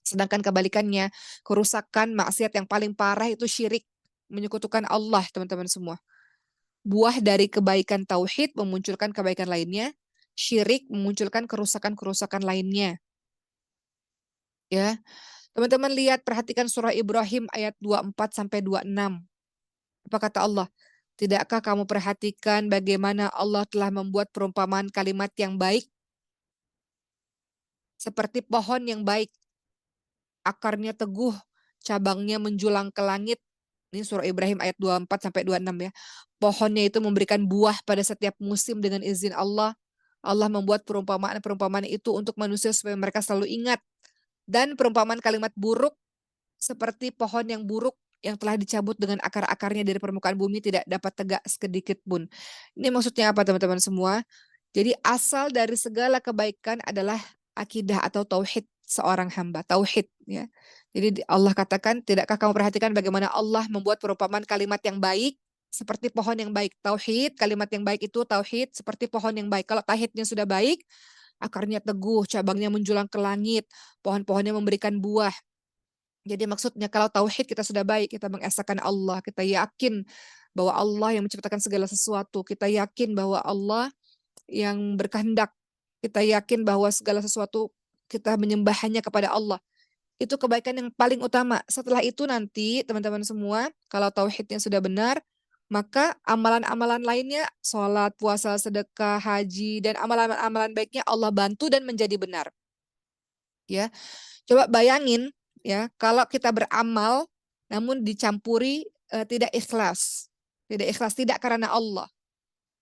Sedangkan kebalikannya, kerusakan maksiat yang paling parah itu syirik, menyekutukan Allah, teman-teman semua. Buah dari kebaikan tauhid memunculkan kebaikan lainnya, syirik memunculkan kerusakan-kerusakan lainnya. Ya, teman-teman lihat, perhatikan surah Ibrahim ayat 24 sampai 26. Apa kata Allah? Tidakkah kamu perhatikan bagaimana Allah telah membuat perumpamaan kalimat yang baik seperti pohon yang baik, akarnya teguh, cabangnya menjulang ke langit. Ini surah Ibrahim ayat 24 sampai 26 ya. Pohonnya itu memberikan buah pada setiap musim dengan izin Allah. Allah membuat perumpamaan-perumpamaan itu untuk manusia supaya mereka selalu ingat. Dan perumpamaan kalimat buruk seperti pohon yang buruk yang telah dicabut dengan akar-akarnya dari permukaan bumi tidak dapat tegak sedikit pun. Ini maksudnya apa teman-teman semua? Jadi asal dari segala kebaikan adalah akidah atau tauhid seorang hamba, tauhid ya. Jadi Allah katakan, tidakkah kamu perhatikan bagaimana Allah membuat perumpamaan kalimat yang baik seperti pohon yang baik. Tauhid, kalimat yang baik itu tauhid seperti pohon yang baik. Kalau tauhidnya sudah baik, akarnya teguh, cabangnya menjulang ke langit, pohon-pohonnya memberikan buah. Jadi maksudnya kalau tauhid kita sudah baik, kita mengesahkan Allah, kita yakin bahwa Allah yang menciptakan segala sesuatu, kita yakin bahwa Allah yang berkehendak, kita yakin bahwa segala sesuatu kita menyembah hanya kepada Allah. Itu kebaikan yang paling utama. Setelah itu nanti teman-teman semua, kalau tauhidnya sudah benar, maka amalan-amalan lainnya, sholat, puasa, sedekah, haji, dan amalan-amalan baiknya Allah bantu dan menjadi benar. Ya, coba bayangin ya, kalau kita beramal namun dicampuri tidak ikhlas. Tidak ikhlas, tidak karena Allah.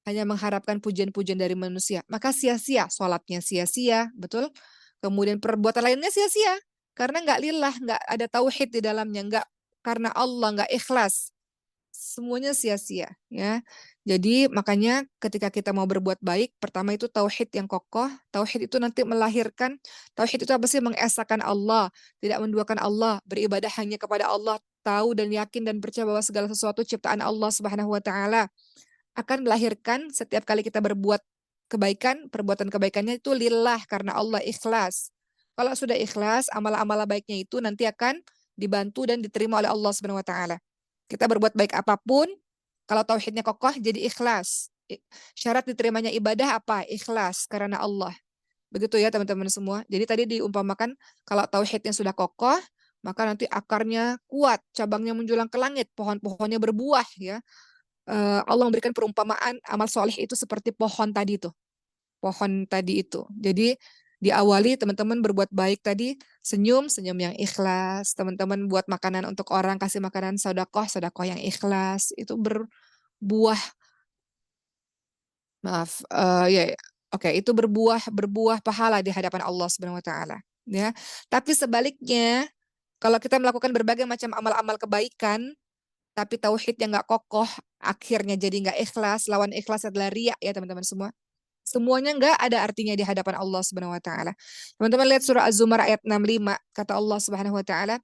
Hanya mengharapkan pujian-pujian dari manusia. Maka sia-sia, sholatnya sia-sia, betul? Kemudian perbuatan lainnya sia-sia. Karena nggak lillah, nggak ada tauhid di dalamnya, nggak karena Allah, nggak ikhlas. Semuanya sia-sia ya. Jadi makanya ketika kita mau berbuat baik, pertama itu tauhid yang kokoh. Tauhid itu nanti melahirkan, tauhid itu apa sih? Mengesahkan Allah, tidak menduakan Allah, beribadah hanya kepada Allah, tahu dan yakin dan percaya bahwa segala sesuatu ciptaan Allah Subhanahu wa taala. Akan melahirkan setiap kali kita berbuat kebaikan, perbuatan kebaikannya itu lillah karena Allah, ikhlas. Kalau sudah ikhlas, amal-amal baiknya itu nanti akan dibantu dan diterima oleh Allah Subhanahu wa taala. Kita berbuat baik apapun, kalau tauhidnya kokoh jadi ikhlas. Syarat diterimanya ibadah apa? Ikhlas karena Allah. Begitu ya teman-teman semua. Jadi tadi diumpamakan kalau tauhidnya sudah kokoh, maka nanti akarnya kuat, cabangnya menjulang ke langit, pohon-pohonnya berbuah ya. Allah memberikan perumpamaan amal soleh itu seperti pohon tadi tuh, pohon tadi itu. Jadi diawali teman-teman berbuat baik tadi, senyum, senyum yang ikhlas. Teman-teman buat makanan untuk orang, kasih makanan sodakoh, sodakoh yang ikhlas. Itu berbuah, maaf, ya, oke, itu berbuah berbuah pahala di hadapan Allah Subhanahu wa taala, ya. Tapi sebaliknya, kalau kita melakukan berbagai macam amal-amal kebaikan, tapi tauhidnya nggak kokoh, akhirnya jadi nggak ikhlas. Lawan ikhlas adalah riya ya teman-teman semua. Semuanya nggak ada artinya di hadapan Allah Subhanahu wa taala. Teman-teman lihat surah Az-Zumar ayat 65, kata Allah Subhanahu wa taala,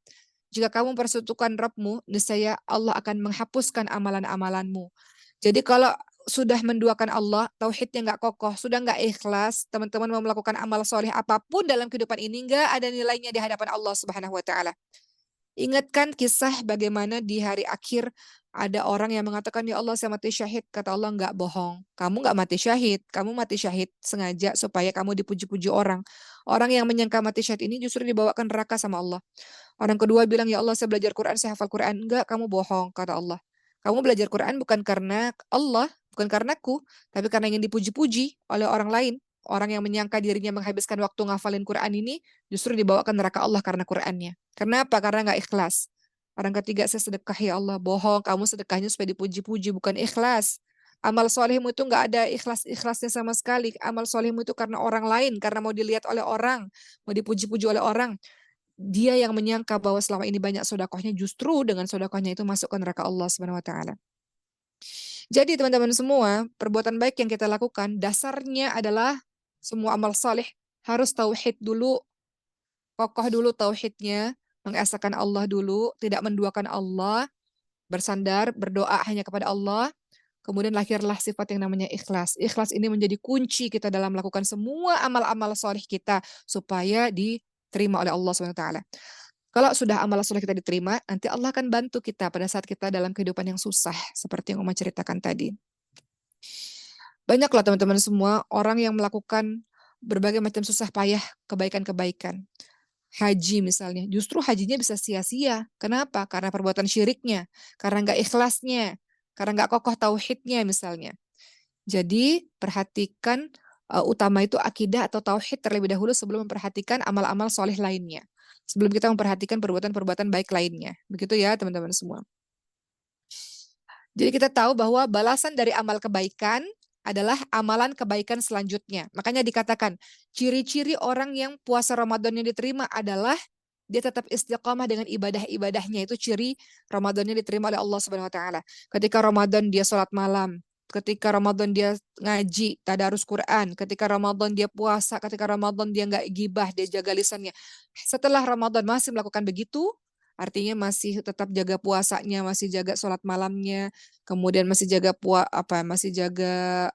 "Jika kamu persekutukan Rabbmu, niscaya Allah akan menghapuskan amalan-amalanmu." Jadi kalau sudah menduakan Allah, tauhidnya nggak kokoh, sudah nggak ikhlas, teman-teman mau melakukan amal soleh apapun dalam kehidupan ini nggak ada nilainya di hadapan Allah Subhanahu wa taala. Ingatkan kisah bagaimana di hari akhir ada orang yang mengatakan, "Ya Allah, saya mati syahid." Kata Allah, "Enggak bohong. Kamu enggak mati syahid. Kamu mati syahid sengaja supaya kamu dipuji-puji orang." Orang yang menyangka mati syahid ini justru dibawakan neraka sama Allah. Orang kedua bilang, "Ya Allah, saya belajar Quran, saya hafal Quran." "Enggak, kamu bohong," kata Allah. "Kamu belajar Quran bukan karena Allah, bukan karenaku, tapi karena ingin dipuji-puji oleh orang lain." Orang yang menyangka dirinya menghabiskan waktu ngafalin Quran ini justru dibawa ke neraka Allah karena Qurannya. Kenapa? Karena nggak ikhlas. Orang ketiga, "Saya sedekah ya Allah." "Bohong, kamu sedekahnya supaya dipuji-puji, bukan ikhlas." Amal solehmu itu nggak ada ikhlas-ikhlasnya sama sekali. Amal solehmu itu karena orang lain, karena mau dilihat oleh orang, mau dipuji-puji oleh orang. Dia yang menyangka bahwa selama ini banyak sodakohnya, justru dengan sodakohnya itu masuk ke neraka Allah Subhanahu wa taala. Jadi teman-teman semua, perbuatan baik yang kita lakukan dasarnya adalah semua amal saleh harus tauhid dulu, kokoh dulu tauhidnya, mengesahkan Allah dulu, tidak menduakan Allah, bersandar, berdoa hanya kepada Allah. Kemudian lahirlah sifat yang namanya ikhlas. Ikhlas ini menjadi kunci kita dalam melakukan semua amal-amal soleh kita supaya diterima oleh Allah Subhanahu wa taala. Kalau sudah amal soleh kita diterima, nanti Allah akan bantu kita pada saat kita dalam kehidupan yang susah, seperti yang Uma ceritakan tadi. Banyaklah teman-teman semua orang yang melakukan berbagai macam susah payah kebaikan-kebaikan. Haji misalnya, justru hajinya bisa sia-sia. Kenapa? Karena perbuatan syiriknya, karena nggak ikhlasnya, karena nggak kokoh tauhidnya misalnya. Jadi perhatikan utama itu akidah atau tauhid terlebih dahulu sebelum memperhatikan amal-amal soleh lainnya. Sebelum kita memperhatikan perbuatan-perbuatan baik lainnya. Begitu ya teman-teman semua. Jadi kita tahu bahwa balasan dari amal kebaikan adalah amalan kebaikan selanjutnya. Makanya dikatakan, ciri-ciri orang yang puasa Ramadannya diterima adalah dia tetap istiqamah dengan ibadah-ibadahnya. Itu ciri Ramadannya diterima oleh Allah Subhanahu wa taala. Ketika Ramadan dia sholat malam, ketika Ramadan dia ngaji, tadarus Quran, ketika Ramadan dia puasa, ketika Ramadan dia nggak gibah, dia jaga lisannya. Setelah Ramadan masih melakukan begitu, artinya masih tetap jaga puasanya, masih jaga sholat malamnya, kemudian masih jaga masih jaga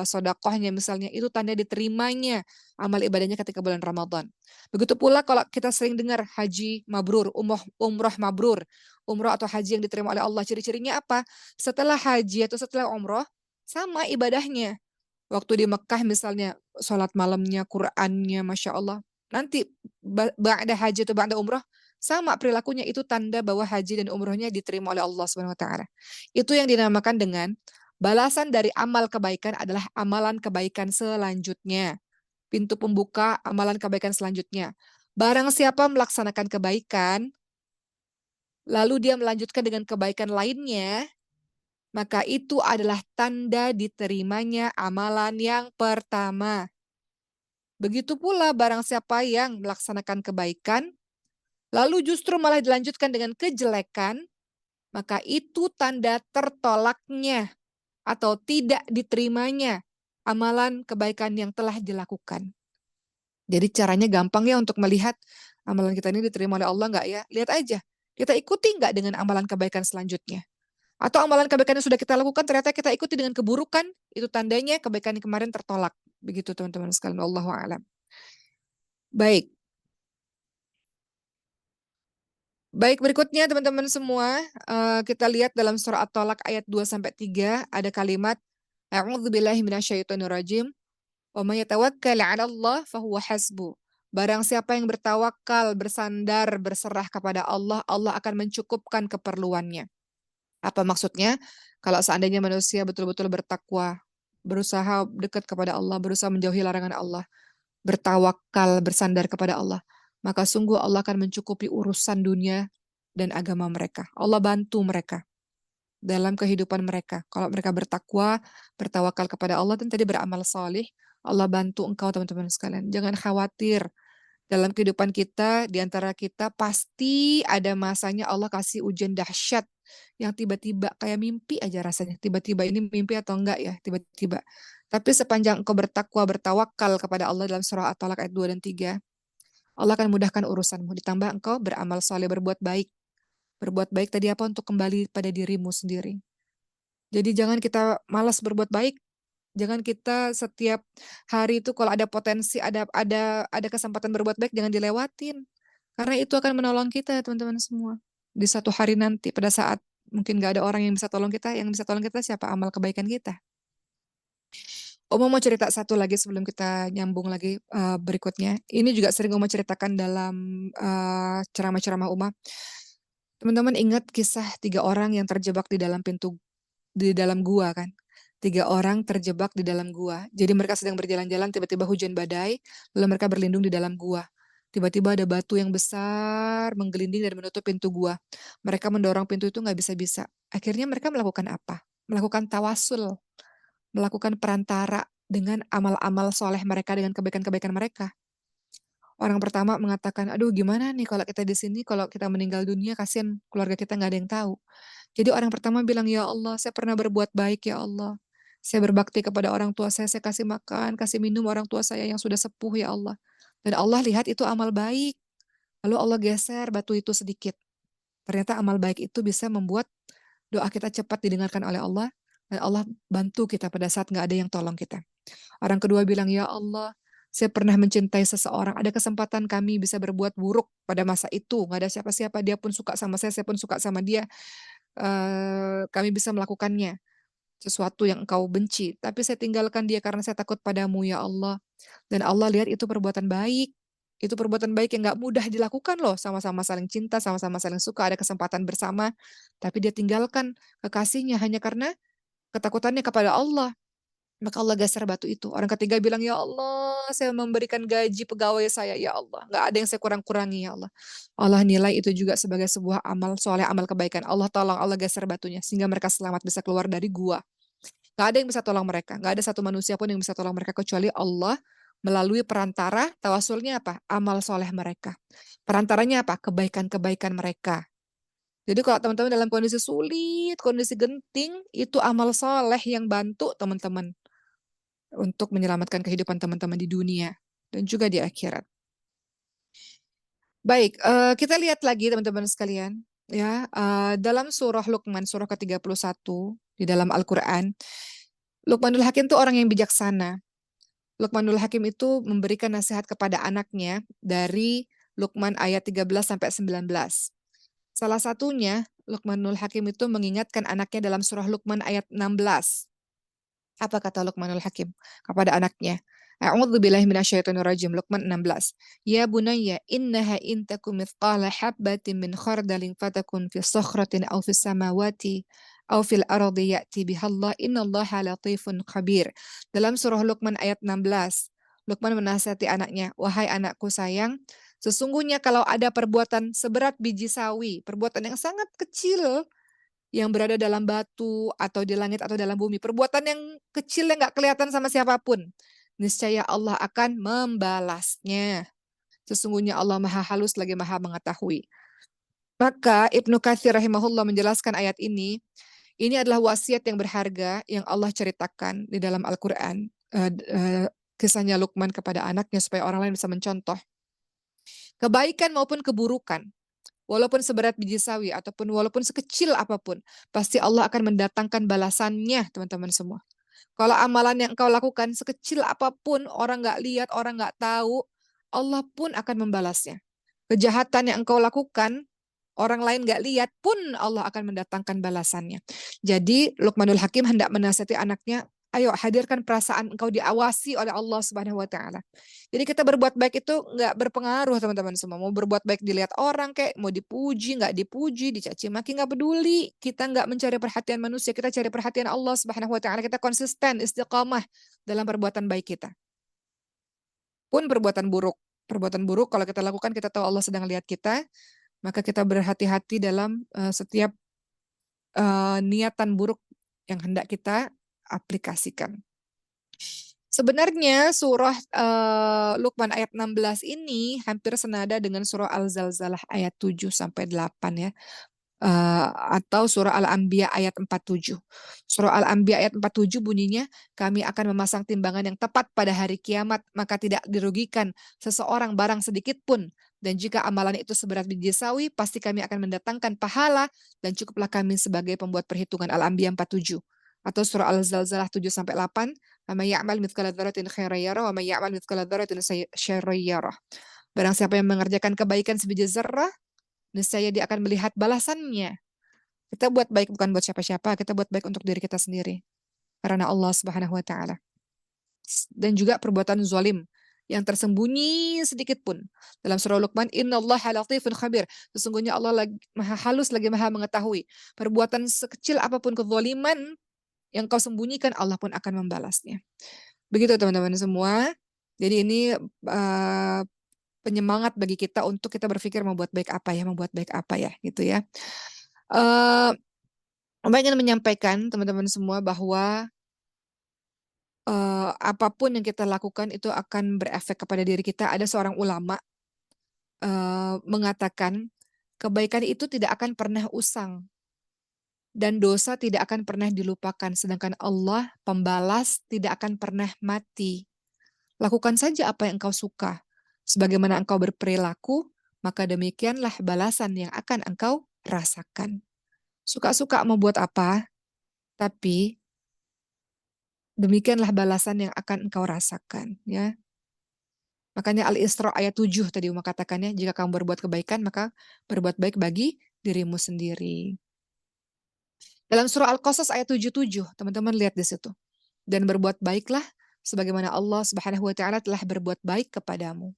sodakohnya misalnya, itu tanda diterimanya amal ibadahnya ketika bulan Ramadan. Begitu pula kalau kita sering dengar haji mabrur, umroh mabrur, umroh atau haji yang diterima oleh Allah, ciri-cirinya apa? Setelah haji atau setelah umroh, sama ibadahnya. Waktu di Mekah misalnya, sholat malamnya, Qur'annya, Masya Allah. Nanti ba'da haji atau ba'da umroh, sama perilakunya, itu tanda bahwa haji dan umrohnya diterima oleh Allah Subhanahu wa taala. Itu yang dinamakan dengan balasan dari amal kebaikan adalah amalan kebaikan selanjutnya. Pintu pembuka amalan kebaikan selanjutnya. Barang siapa melaksanakan kebaikan, lalu dia melanjutkan dengan kebaikan lainnya, maka itu adalah tanda diterimanya amalan yang pertama. Begitu pula barang siapa yang melaksanakan kebaikan, lalu justru malah dilanjutkan dengan kejelekan, maka itu tanda tertolaknya atau tidak diterimanya amalan kebaikan yang telah dilakukan. Jadi caranya gampang ya untuk melihat amalan kita ini diterima oleh Allah nggak ya? Lihat aja, kita ikuti nggak dengan amalan kebaikan selanjutnya? Atau amalan kebaikan yang sudah kita lakukan ternyata kita ikuti dengan keburukan, itu tandanya kebaikan yang kemarin tertolak. Begitu teman-teman sekalian, wallahu a'lam. Baik. Baik, berikutnya teman-teman semua, kita lihat dalam surah At-Tolak ayat 2 sampai 3 ada kalimat A'udzubillahi minasyaitonirrajim. Wa may yatawakkal 'ala Allah fahuwa hasbuh. Barang siapa yang bertawakal, bersandar, berserah kepada Allah, Allah akan mencukupkan keperluannya. Apa maksudnya? Kalau seandainya manusia betul-betul bertakwa, berusaha dekat kepada Allah, berusaha menjauhi larangan Allah, bertawakal, bersandar kepada Allah, maka sungguh Allah akan mencukupi urusan dunia dan agama mereka. Allah bantu mereka dalam kehidupan mereka. Kalau mereka bertakwa, bertawakal kepada Allah, dan tadi beramal salih, Allah bantu engkau teman-teman sekalian. Jangan khawatir. Dalam kehidupan kita, di antara kita pasti ada masanya Allah kasih ujian dahsyat yang tiba-tiba kayak mimpi aja rasanya. Tiba-tiba ini mimpi atau enggak ya, tiba-tiba. Tapi sepanjang engkau bertakwa, bertawakal kepada Allah dalam surah At-Talaq ayat 2 dan 3, Allah akan mudahkan urusanmu. Ditambah engkau beramal soleh, berbuat baik. Berbuat baik tadi apa? Untuk kembali pada dirimu sendiri. Jadi jangan kita malas berbuat baik. Jangan kita setiap hari itu kalau ada potensi, ada kesempatan berbuat baik, jangan dilewatin. Karena itu akan menolong kita teman-teman semua. Di satu hari nanti pada saat mungkin nggak ada orang yang bisa tolong kita, yang bisa tolong kita siapa? Amal kebaikan kita. Oma mau cerita satu lagi sebelum kita nyambung lagi berikutnya. Ini juga sering Oma ceritakan dalam ceramah-ceramah Oma. Teman-teman ingat kisah 3 orang yang terjebak di dalam gua kan? 3 orang terjebak di dalam gua. Jadi mereka sedang berjalan-jalan, tiba-tiba hujan badai, lalu mereka berlindung di dalam gua. Tiba-tiba ada batu yang besar menggelinding dan menutup pintu gua. Mereka mendorong pintu itu nggak bisa-bisa. Akhirnya mereka melakukan apa? Melakukan tawasul, melakukan perantara dengan amal-amal soleh mereka, dengan kebaikan-kebaikan mereka. Orang pertama mengatakan, aduh gimana nih kalau kita di sini, kalau kita meninggal dunia, kasihan keluarga kita nggak ada yang tahu. Jadi orang pertama bilang, ya Allah, saya pernah berbuat baik ya Allah. Saya berbakti kepada orang tua saya kasih makan, kasih minum orang tua saya yang sudah sepuh ya Allah. Dan Allah lihat itu amal baik. Lalu Allah geser batu itu sedikit. Ternyata amal baik itu bisa membuat doa kita cepat didengarkan oleh Allah. Dan Allah bantu kita pada saat nggak ada yang tolong kita. Orang kedua bilang, ya Allah, saya pernah mencintai seseorang. Ada kesempatan kami bisa berbuat buruk pada masa itu. Nggak ada siapa-siapa, dia pun suka sama saya pun suka sama dia. Kami bisa melakukannya. Sesuatu yang engkau benci. Tapi saya tinggalkan dia karena saya takut padamu, ya Allah. Dan Allah lihat itu perbuatan baik. Itu perbuatan baik yang nggak mudah dilakukan loh. Sama-sama saling cinta, sama-sama saling suka, ada kesempatan bersama. Tapi dia tinggalkan kekasihnya hanya karena ketakutannya kepada Allah. Maka Allah geser batu itu. Orang ketiga bilang, ya Allah, saya memberikan gaji pegawai saya, ya Allah. Nggak ada yang saya kurang-kurangi, ya Allah. Allah nilai itu juga sebagai sebuah amal soleh, amal kebaikan. Allah tolong, Allah geser batunya. Sehingga mereka selamat bisa keluar dari gua. Nggak ada yang bisa tolong mereka. Nggak ada satu manusia pun yang bisa tolong mereka kecuali Allah melalui perantara. Tawasulnya apa? Amal soleh mereka. Perantaranya apa? Kebaikan-kebaikan mereka. Jadi kalau teman-teman dalam kondisi sulit, kondisi genting, itu amal soleh yang bantu teman-teman untuk menyelamatkan kehidupan teman-teman di dunia dan juga di akhirat. Baik, kita lihat lagi teman-teman sekalian, ya, dalam surah Luqman, surah ke-31 di dalam Al-Quran, Luqmanul Hakim itu orang yang bijaksana. Luqmanul Hakim itu memberikan nasihat kepada anaknya dari Luqman ayat 13 sampai 19. Salah satunya, Luqmanul Hakim itu mengingatkan anaknya dalam surah Luqman ayat 16. Apa kata Luqmanul Hakim kepada anaknya? A'udzubillahi minasyaitonirrajim. Luqman 16. Ya bunayya innaha in takum mithqala habbatin min khardalin fatakun fi sakhratin aw fis samawati aw fil ardi ya'ti bihallah innallaha latifun khabir. Dalam surah Luqman ayat 16, Luqman menasihati anaknya, wahai anakku sayang, sesungguhnya kalau ada perbuatan seberat biji sawi, perbuatan yang sangat kecil yang berada dalam batu atau di langit atau dalam bumi. Perbuatan yang kecil yang nggak kelihatan sama siapapun. Niscaya Allah akan membalasnya. Sesungguhnya Allah Maha Halus lagi Maha Mengetahui. Maka Ibnu Katsir rahimahullah menjelaskan ayat ini adalah wasiat yang berharga yang Allah ceritakan di dalam Al-Quran. Kisahnya Luqman kepada anaknya supaya orang lain bisa mencontoh. Kebaikan maupun keburukan, walaupun seberat biji sawi ataupun walaupun sekecil apapun, pasti Allah akan mendatangkan balasannya, teman-teman semua. Kalau amalan yang engkau lakukan sekecil apapun, orang nggak lihat, orang nggak tahu, Allah pun akan membalasnya. Kejahatan yang engkau lakukan, orang lain nggak lihat pun Allah akan mendatangkan balasannya. Jadi Luqmanul Hakim hendak menasihati anaknya, ayo hadirkan perasaan engkau diawasi oleh Allah Subhanahu wa taala. Jadi kita berbuat baik itu nggak berpengaruh teman-teman semua. Mau berbuat baik dilihat orang kayak mau dipuji, nggak dipuji, dicaci maki nggak peduli. Kita nggak mencari perhatian manusia, kita cari perhatian Allah Subhanahu wa taala. Kita konsisten, istiqamah dalam perbuatan baik kita. Pun perbuatan buruk. Perbuatan buruk kalau kita lakukan kita tahu Allah sedang lihat kita, maka kita berhati-hati dalam setiap niatan buruk yang hendak kita aplikasikan. Sebenarnya surah Luqman ayat 16 ini hampir senada dengan surah Al-Zalzalah ayat 7 sampai 8 ya. Atau surah Al-Anbiya ayat 47. Surah Al-Anbiya ayat 47 bunyinya, kami akan memasang timbangan yang tepat pada hari kiamat, maka tidak dirugikan seseorang barang sedikit pun. Dan jika amalan itu seberat biji sawi, pasti kami akan mendatangkan pahala dan cukuplah kami sebagai pembuat perhitungan. Al-Anbiya 47. Atau surah Al-Zalzalah 7 sampai 8, wa may ya'mal mithqala dzarratin khairan yarah wa may ya'mal mithqala dzarratin syarran yarah. Barang siapa yang mengerjakan kebaikan sebiji zarrah, niscaya dia akan melihat balasannya. Kita buat baik bukan buat siapa-siapa, kita buat baik untuk diri kita sendiri. Karena Allah Subhanahu wa taala. Dan juga perbuatan zalim yang tersembunyi sedikit pun. Dalam surah Luqman, innallaha latifun khabir. Sesungguhnya Allah lagi Maha Halus lagi Maha Mengetahui. Perbuatan sekecil apapun kezaliman yang kau sembunyikan, Allah pun akan membalasnya. Begitu teman-teman semua. Jadi ini penyemangat bagi kita untuk kita berpikir membuat baik apa ya, gitu ya. Mbak ingin menyampaikan teman-teman semua bahwa apapun yang kita lakukan itu akan berefek kepada diri kita. Ada seorang ulama mengatakan kebaikan itu tidak akan pernah usang dan dosa tidak akan pernah dilupakan, sedangkan Allah pembalas tidak akan pernah mati. Lakukan saja apa yang engkau suka. Sebagaimana engkau berperilaku, maka demikianlah balasan yang akan engkau rasakan. Suka-suka mau buat apa, tapi demikianlah balasan yang akan engkau rasakan. Ya. Makanya Al-Isra ayat 7 tadi Uma katakannya, jika kamu berbuat kebaikan, maka berbuat baik bagi dirimu sendiri. Dalam surah Al-Qasas ayat 77, teman-teman lihat di situ. Dan berbuat baiklah sebagaimana Allah Subhanahu wa taala telah berbuat baik kepadamu.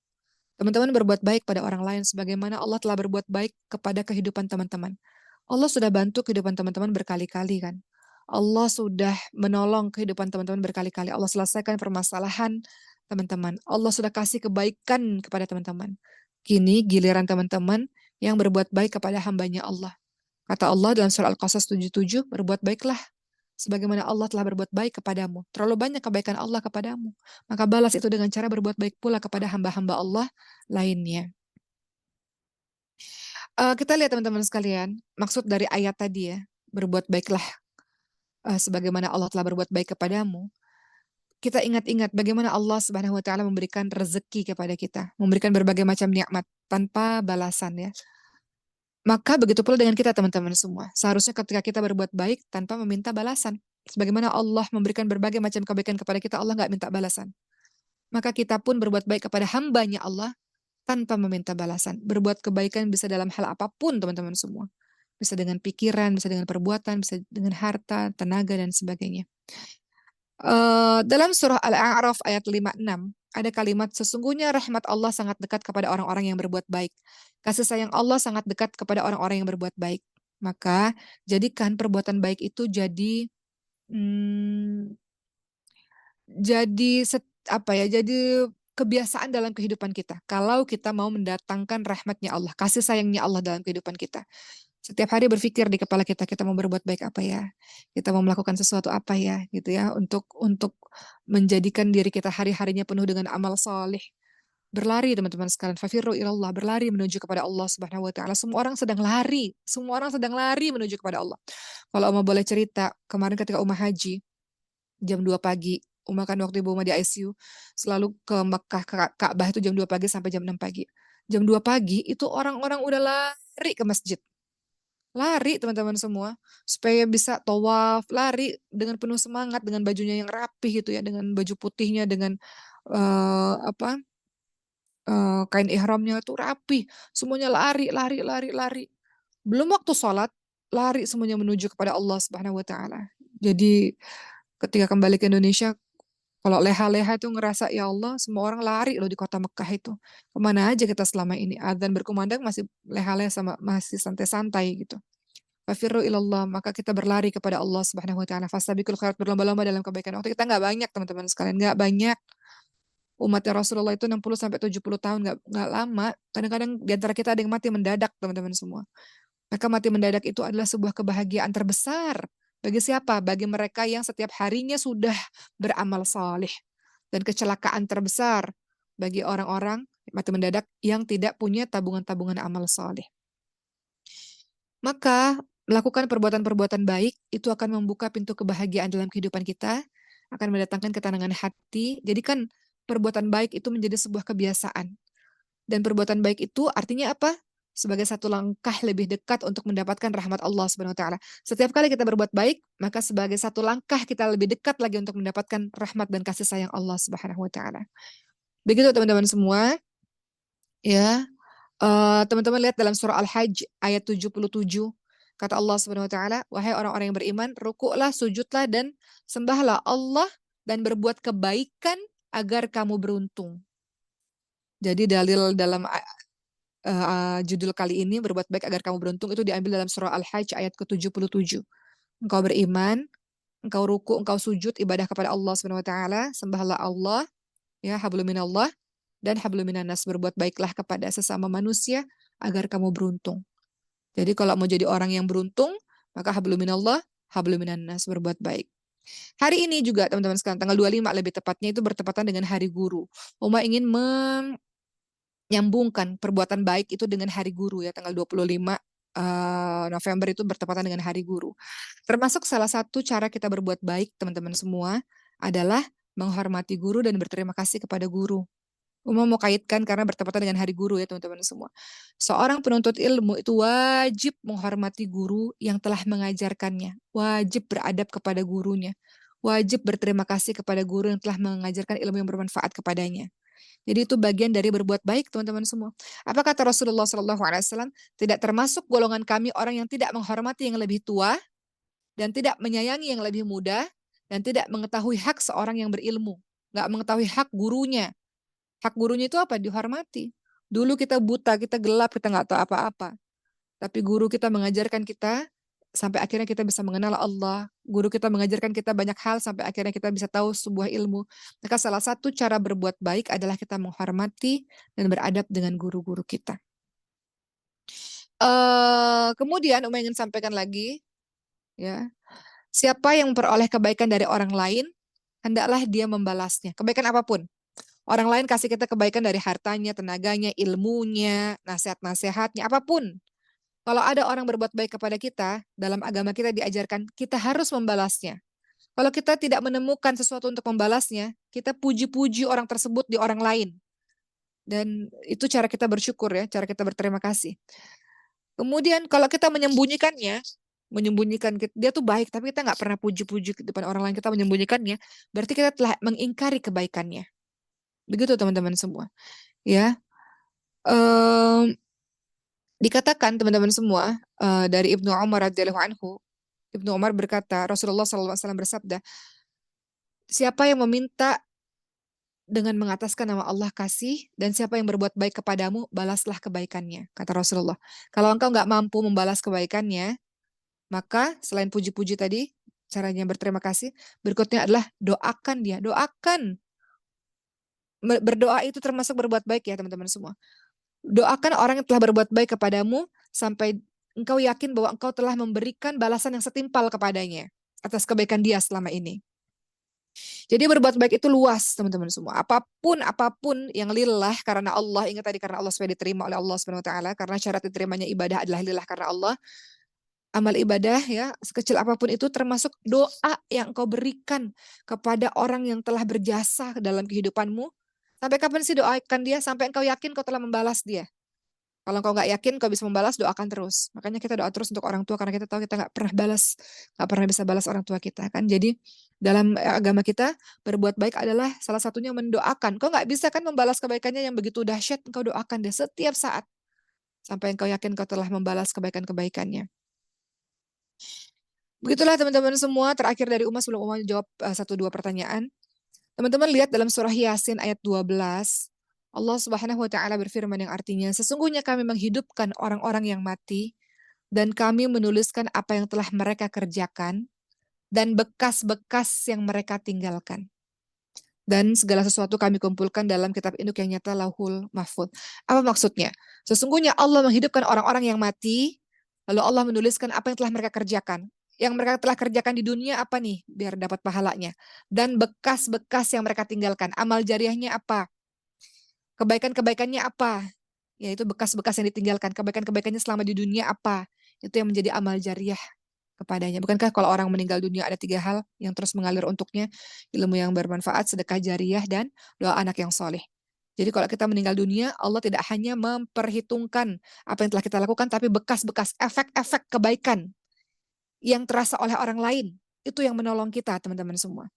Teman-teman berbuat baik pada orang lain sebagaimana Allah telah berbuat baik kepada kehidupan teman-teman. Allah sudah bantu kehidupan teman-teman berkali-kali kan. Allah sudah menolong kehidupan teman-teman berkali-kali. Allah selesaikan permasalahan teman-teman. Allah sudah kasih kebaikan kepada teman-teman. Kini giliran teman-teman yang berbuat baik kepada hambanya Allah. Kata Allah dalam surah Al-Qasas 77, berbuat baiklah sebagaimana Allah telah berbuat baik kepadamu. Terlalu banyak kebaikan Allah kepadamu. Maka balas itu dengan cara berbuat baik pula kepada hamba-hamba Allah lainnya. Kita lihat teman-teman sekalian, maksud dari ayat tadi ya, berbuat baiklah sebagaimana Allah telah berbuat baik kepadamu. Kita ingat-ingat bagaimana Allah Subhanahu wa taala memberikan rezeki kepada kita, memberikan berbagai macam nikmat tanpa balasan ya. Maka begitu pula dengan kita teman-teman semua. Seharusnya ketika kita berbuat baik tanpa meminta balasan. Sebagaimana Allah memberikan berbagai macam kebaikan kepada kita, Allah nggak minta balasan. Maka kita pun berbuat baik kepada hambanya Allah tanpa meminta balasan. Berbuat kebaikan bisa dalam hal apapun teman-teman semua. Bisa dengan pikiran, bisa dengan perbuatan, bisa dengan harta, tenaga, dan sebagainya. Dalam surah Al-A'raf ayat 56, ada kalimat, sesungguhnya rahmat Allah sangat dekat kepada orang-orang yang berbuat baik. Kasih sayang Allah sangat dekat kepada orang-orang yang berbuat baik. Maka, jadikan perbuatan baik itu jadi jadi kebiasaan dalam kehidupan kita. Kalau kita mau mendatangkan rahmatnya Allah, kasih sayangnya Allah dalam kehidupan kita. Setiap hari berpikir di kepala kita, kita mau berbuat baik apa ya? Kita mau melakukan sesuatu apa ya? Gitu ya, untuk menjadikan diri kita hari-harinya penuh dengan amal soleh. Berlari teman-teman sekalian, fafirru ilallah, berlari menuju kepada Allah Subhanahu wa taala. Semua orang sedang lari menuju kepada Allah. Kalau Uma boleh cerita, kemarin ketika Uma haji, jam 2 pagi, Uma kan waktu Ibu Uma di ICU, selalu ke Mekah, ke Ka'bah itu jam 2 pagi sampai jam 6 pagi. Jam 2 pagi itu orang-orang udah lari ke masjid. Lari teman-teman semua, supaya bisa thawaf, lari dengan penuh semangat, dengan bajunya yang rapih gitu ya, dengan baju putihnya, dengan, apa, kain ihramnya tuh rapih, semuanya lari lari lari lari. Belum waktu sholat, lari semuanya menuju kepada Allah Subhanahu wa taala. Jadi ketika kembali ke Indonesia, kalau leha-leha itu ngerasa, "Ya Allah, semua orang lari loh di kota Mekah itu. Kemana aja kita selama ini? Adzan berkumandang masih leha-leha sama masih santai-santai," gitu. Fafirru ilallah, maka kita berlari kepada Allah Subhanahu wa taala. Fastabiqul khairat, berlomba-lomba dalam kebaikan. Waktu kita nggak banyak teman-teman sekalian, nggak banyak. Umatnya Rasulullah itu 60 sampai 70 tahun, nggak lama. Kadang-kadang di antara kita ada yang mati mendadak, teman-teman semua. Maka mati mendadak itu adalah sebuah kebahagiaan terbesar. Bagi siapa? Bagi mereka yang setiap harinya sudah beramal saleh. Dan kecelakaan terbesar bagi orang-orang mati mendadak yang tidak punya tabungan-tabungan amal saleh. Maka melakukan perbuatan-perbuatan baik itu akan membuka pintu kebahagiaan dalam kehidupan kita, akan mendatangkan ketenangan hati. Jadi kan perbuatan baik itu menjadi sebuah kebiasaan. Dan perbuatan baik itu artinya apa? Sebagai satu langkah lebih dekat untuk mendapatkan rahmat Allah Subhanahu wa taala. Setiap kali kita berbuat baik, maka sebagai satu langkah kita lebih dekat lagi untuk mendapatkan rahmat dan kasih sayang Allah Subhanahu wa taala. Begitu teman-teman semua, ya. Teman-teman lihat dalam surah Al-Hajj ayat 77, kata Allah Subhanahu wa taala, "Wahai orang-orang yang beriman, rukuklah, sujudlah dan sembahlah Allah dan berbuat kebaikan agar kamu beruntung." Jadi dalil dalam judul kali ini, berbuat baik agar kamu beruntung, itu diambil dalam surah Al-Hajj ayat ke-77. Engkau beriman, engkau ruku, engkau sujud, ibadah kepada Allah Subhanahu wa taala, sembahlah Allah, ya, hablum minallah dan hablum minannas, berbuat baiklah kepada sesama manusia agar kamu beruntung. Jadi kalau mau jadi orang yang beruntung, maka hablum minallah, hablum minannas, berbuat baik. Hari ini juga teman-teman sekalian, tanggal 25 lebih tepatnya, itu bertepatan dengan Hari Guru. Uma ingin menyambungkan perbuatan baik itu dengan Hari Guru, ya, tanggal 25 November itu bertepatan dengan Hari Guru. Termasuk salah satu cara kita berbuat baik, teman-teman semua, adalah menghormati guru dan berterima kasih kepada guru. Uma mau kaitkan karena bertepatan dengan Hari Guru, ya teman-teman semua. Seorang penuntut ilmu itu wajib menghormati guru yang telah mengajarkannya, wajib beradab kepada gurunya, wajib berterima kasih kepada guru yang telah mengajarkan ilmu yang bermanfaat kepadanya. Jadi itu bagian dari berbuat baik, teman-teman semua. Apa kata Rasulullah SAW? Tidak termasuk golongan kami orang yang tidak menghormati yang lebih tua dan tidak menyayangi yang lebih muda dan tidak mengetahui hak seorang yang berilmu, nggak mengetahui hak gurunya. Hak gurunya itu apa? Dihormati. Dulu kita buta, kita gelap, kita nggak tahu apa-apa. Tapi guru kita mengajarkan kita sampai akhirnya kita bisa mengenal Allah. Guru kita mengajarkan kita banyak hal sampai akhirnya kita bisa tahu sebuah ilmu. Maka salah satu cara berbuat baik adalah kita menghormati dan beradab dengan guru-guru kita. Kemudian Uma ingin sampaikan lagi, ya, siapa yang memperoleh kebaikan dari orang lain, hendaklah dia membalasnya. Kebaikan apapun. Orang lain kasih kita kebaikan dari hartanya, tenaganya, ilmunya, nasihat-nasihatnya, apapun. Kalau ada orang berbuat baik kepada kita, dalam agama kita diajarkan, kita harus membalasnya. Kalau kita tidak menemukan sesuatu untuk membalasnya, kita puji-puji orang tersebut di orang lain. Dan itu cara kita bersyukur, ya, cara kita berterima kasih. Kemudian kalau kita menyembunyikan dia tuh baik, tapi kita nggak pernah puji-puji di depan orang lain, kita menyembunyikannya, berarti kita telah mengingkari kebaikannya. Begitu teman-teman semua. Ya, dikatakan teman-teman semua, dari Ibnu Umar radhiyallahu anhu, Ibnu Umar berkata, Rasulullah SAW bersabda, siapa yang meminta dengan mengataskan nama Allah kasih, dan siapa yang berbuat baik kepadamu, balaslah kebaikannya, kata Rasulullah. Kalau engkau nggak mampu membalas kebaikannya, maka selain puji-puji tadi, caranya berterima kasih, berikutnya adalah doakan dia, doakan. Berdoa itu termasuk berbuat baik, ya teman-teman semua. Doakan orang yang telah berbuat baik kepadamu sampai engkau yakin bahwa engkau telah memberikan balasan yang setimpal kepadanya atas kebaikan dia selama ini. Jadi berbuat baik itu luas, teman-teman semua. Apapun yang lillah karena Allah, ingat tadi karena Allah supaya diterima oleh Allah Subhanahu wa taala, karena syarat diterimanya ibadah adalah lillah karena Allah. Amal ibadah ya, sekecil apapun itu termasuk doa yang kau berikan kepada orang yang telah berjasa dalam kehidupanmu. Sampai kapan sih doakan dia? Sampai engkau yakin kau telah membalas dia. Kalau engkau nggak yakin kau bisa membalas, doakan terus. Makanya kita doa terus untuk orang tua karena kita tahu kita nggak pernah balas, nggak pernah bisa balas orang tua kita kan. Jadi dalam agama kita berbuat baik adalah salah satunya mendoakan. Kau nggak bisa kan membalas kebaikannya yang begitu dahsyat, engkau doakan dia setiap saat sampai engkau yakin kau telah membalas kebaikan-kebaikannya. Begitulah teman-teman semua, terakhir dari Uma sebelum Uma jawab satu dua pertanyaan. Teman-teman lihat dalam surah Yasin ayat 12, Allah Subhanahu wa taala berfirman yang artinya, sesungguhnya kami menghidupkan orang-orang yang mati dan kami menuliskan apa yang telah mereka kerjakan dan bekas-bekas yang mereka tinggalkan. Dan segala sesuatu kami kumpulkan dalam kitab induk yang nyata Lauhul Mahfuz. Apa maksudnya? Sesungguhnya Allah menghidupkan orang-orang yang mati, lalu Allah menuliskan apa yang telah mereka kerjakan. Yang mereka telah kerjakan di dunia apa nih? Biar dapat pahalanya. Dan bekas-bekas yang mereka tinggalkan. Amal jariahnya apa? Kebaikan-kebaikannya apa? Yaitu bekas-bekas yang ditinggalkan. Kebaikan-kebaikannya selama di dunia apa? Itu yang menjadi amal jariah kepadanya. Bukankah kalau orang meninggal dunia ada 3 hal yang terus mengalir untuknya? Ilmu yang bermanfaat, sedekah jariah, dan doa anak yang soleh. Jadi kalau kita meninggal dunia, Allah tidak hanya memperhitungkan apa yang telah kita lakukan, tapi bekas-bekas efek-efek kebaikan yang terasa oleh orang lain. Itu yang menolong kita, teman-teman semua.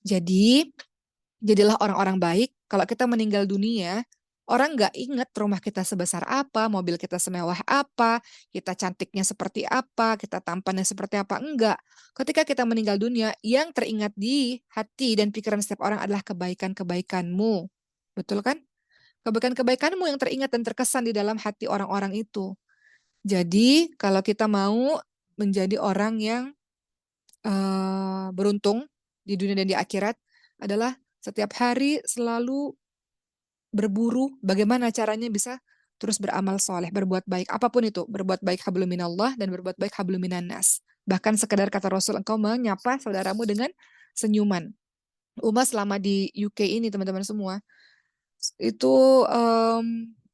Jadi, jadilah orang-orang baik. Kalau kita meninggal dunia, orang nggak ingat rumah kita sebesar apa, mobil kita semewah apa, kita cantiknya seperti apa, kita tampannya seperti apa. Enggak. Ketika kita meninggal dunia, yang teringat di hati dan pikiran setiap orang adalah kebaikan-kebaikanmu. Betul kan? Kebaikan-kebaikanmu yang teringat dan terkesan di dalam hati orang-orang itu. Jadi, kalau kita mau menjadi orang yang beruntung di dunia dan di akhirat, adalah setiap hari selalu berburu bagaimana caranya bisa terus beramal soleh, berbuat baik. Apapun itu, berbuat baik hablum minallah dan berbuat baik hablum minan nas. Bahkan sekedar kata Rasul, engkau menyapa saudaramu dengan senyuman. Uma selama di UK ini, teman-teman semua, itu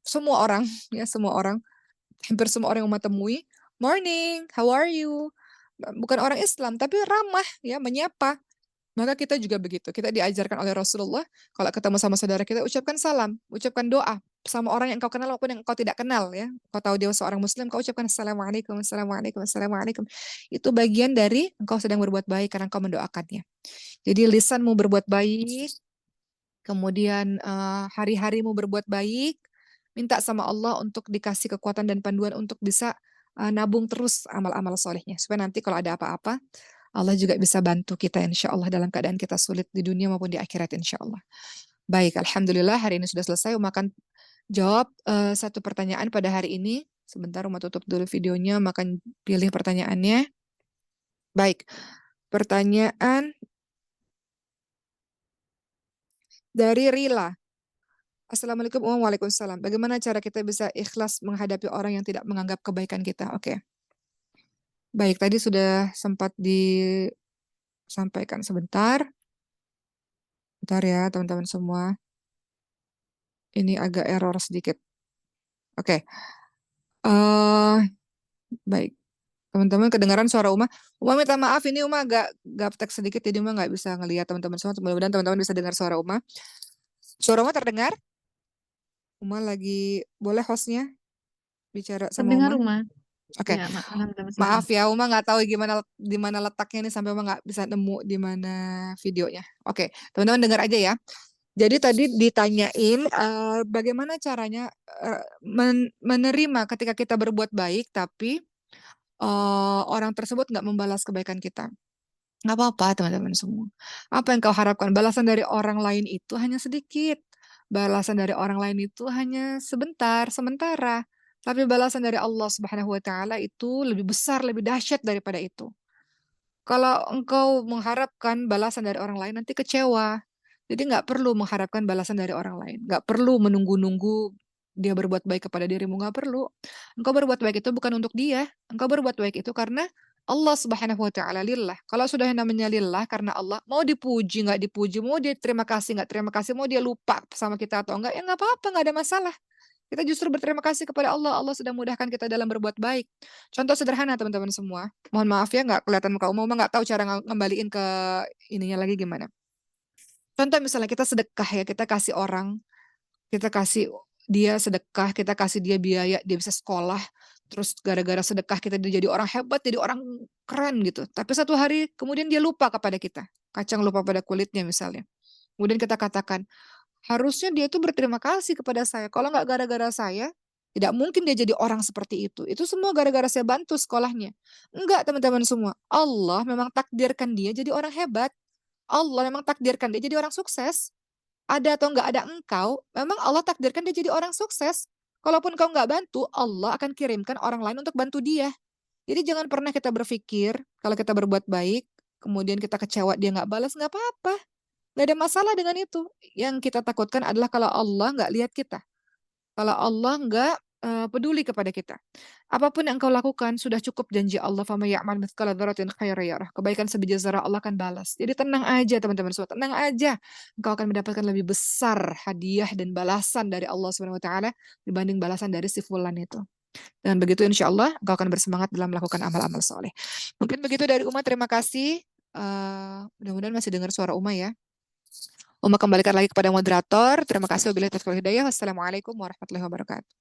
semua orang, ya semua orang, hampir semua orang yang Uma temui, morning, how are you? Bukan orang Islam, tapi ramah, ya menyapa. Maka kita juga begitu. Kita diajarkan oleh Rasulullah, kalau ketemu sama saudara kita, ucapkan salam, ucapkan doa sama orang yang engkau kenal maupun yang engkau tidak kenal ya. Kau tahu dia seorang muslim, kau ucapkan assalamualaikum, assalamualaikum, assalamualaikum. Itu bagian dari engkau sedang berbuat baik karena engkau mendoakannya. Jadi lisanmu berbuat baik, kemudian hari-harimu berbuat baik, minta sama Allah untuk dikasih kekuatan dan panduan untuk bisa nabung terus amal-amal solehnya. Supaya nanti kalau ada apa-apa, Allah juga bisa bantu kita insya Allah dalam keadaan kita sulit di dunia maupun di akhirat insya Allah. Baik, Alhamdulillah hari ini sudah selesai. Uma akan jawab satu pertanyaan pada hari ini. Sebentar Uma tutup dulu videonya, makan pilih pertanyaannya. Baik, pertanyaan dari Rila. Assalamualaikum Waalaikumsalam. Bagaimana cara kita bisa ikhlas menghadapi orang yang tidak menganggap kebaikan kita? Oke. Baik, tadi sudah sempat disampaikan sebentar. Bentar ya, teman-teman semua. Ini agak error sedikit. Oke. Baik. Teman-teman kedengaran suara Uma. Uma minta maaf, ini Uma agak gaptek sedikit, jadi Uma nggak bisa ngelihat teman-teman semua. Mudah-mudahan teman-teman bisa dengar suara Uma. Suara Uma terdengar? Uma lagi, boleh hostnya bicara sama Terdengar Uma? rumah. Oke. Ya, alhamdulillah silakan. Maaf ya, Uma nggak tahu gimana di mana letaknya nih sampai Uma nggak bisa nemu di mana videonya. Oke, teman-teman dengar aja ya. Jadi tadi ditanyain bagaimana caranya menerima ketika kita berbuat baik, tapi orang tersebut nggak membalas kebaikan kita. Nggak apa-apa, teman-teman semua. Apa yang kau harapkan? Balasan dari orang lain itu hanya sedikit. Balasan dari orang lain itu hanya sebentar, sementara. Tapi balasan dari Allah Subhanahu wa taala itu lebih besar, lebih dahsyat daripada itu. Kalau engkau mengharapkan balasan dari orang lain, nanti kecewa. Jadi nggak perlu mengharapkan balasan dari orang lain. Nggak perlu menunggu-nunggu dia berbuat baik kepada dirimu. Nggak perlu. Engkau berbuat baik itu bukan untuk dia. Engkau berbuat baik itu karena Allah Subhanahu wa taala lillah. Kalau sudah yang namanya lillah karena Allah, mau dipuji nggak dipuji, mau dia terima kasih nggak terima kasih, mau dia lupa sama kita atau enggak, ya nggak apa-apa, nggak ada masalah. Kita justru berterima kasih kepada Allah, Allah sudah mudahkan kita dalam berbuat baik. Contoh sederhana teman-teman semua, mohon maaf ya nggak kelihatan muka umum, nggak tahu cara ngembaliin ke ininya lagi gimana. Contoh misalnya kita sedekah ya, kita kasih orang, kita kasih dia sedekah, kita kasih dia biaya, dia bisa sekolah, terus gara-gara sedekah kita dia jadi orang hebat, jadi orang keren gitu. Tapi satu hari kemudian dia lupa kepada kita, kacang lupa pada kulitnya misalnya. Kemudian kita katakan, harusnya dia tuh berterima kasih kepada saya, kalau nggak gara-gara saya, tidak mungkin dia jadi orang seperti itu. Itu semua gara-gara saya bantu sekolahnya. Enggak teman-teman semua, Allah memang takdirkan dia jadi orang hebat. Allah memang takdirkan dia jadi orang sukses. Ada atau nggak ada engkau, memang Allah takdirkan dia jadi orang sukses. Kalaupun kau nggak bantu, Allah akan kirimkan orang lain untuk bantu dia. Jadi jangan pernah kita berpikir kalau kita berbuat baik, kemudian kita kecewa dia nggak balas, nggak apa-apa. Nggak ada masalah dengan itu. Yang kita takutkan adalah kalau Allah nggak lihat kita. Kalau Allah nggak, peduli kepada kita. Apapun yang engkau lakukan sudah cukup janji Allah, "Faman ya'mal mithqala dzarratin khairan yarah." Kebaikan sebiji zarah Allah akan balas. Jadi tenang aja teman-teman semua, tenang aja. Engkau akan mendapatkan lebih besar hadiah dan balasan dari Allah Subhanahu wa taala dibanding balasan dari si fulan itu. Dengan begitu insya Allah engkau akan bersemangat dalam melakukan amal-amal soleh. Mungkin begitu dari Uma, terima kasih. Mudah-mudahan masih dengar suara Uma ya. Uma kembalikan lagi kepada moderator. Terima kasih. Wabillahi taufiq wal hidayah. Wassalamualaikum warahmatullahi wabarakatuh.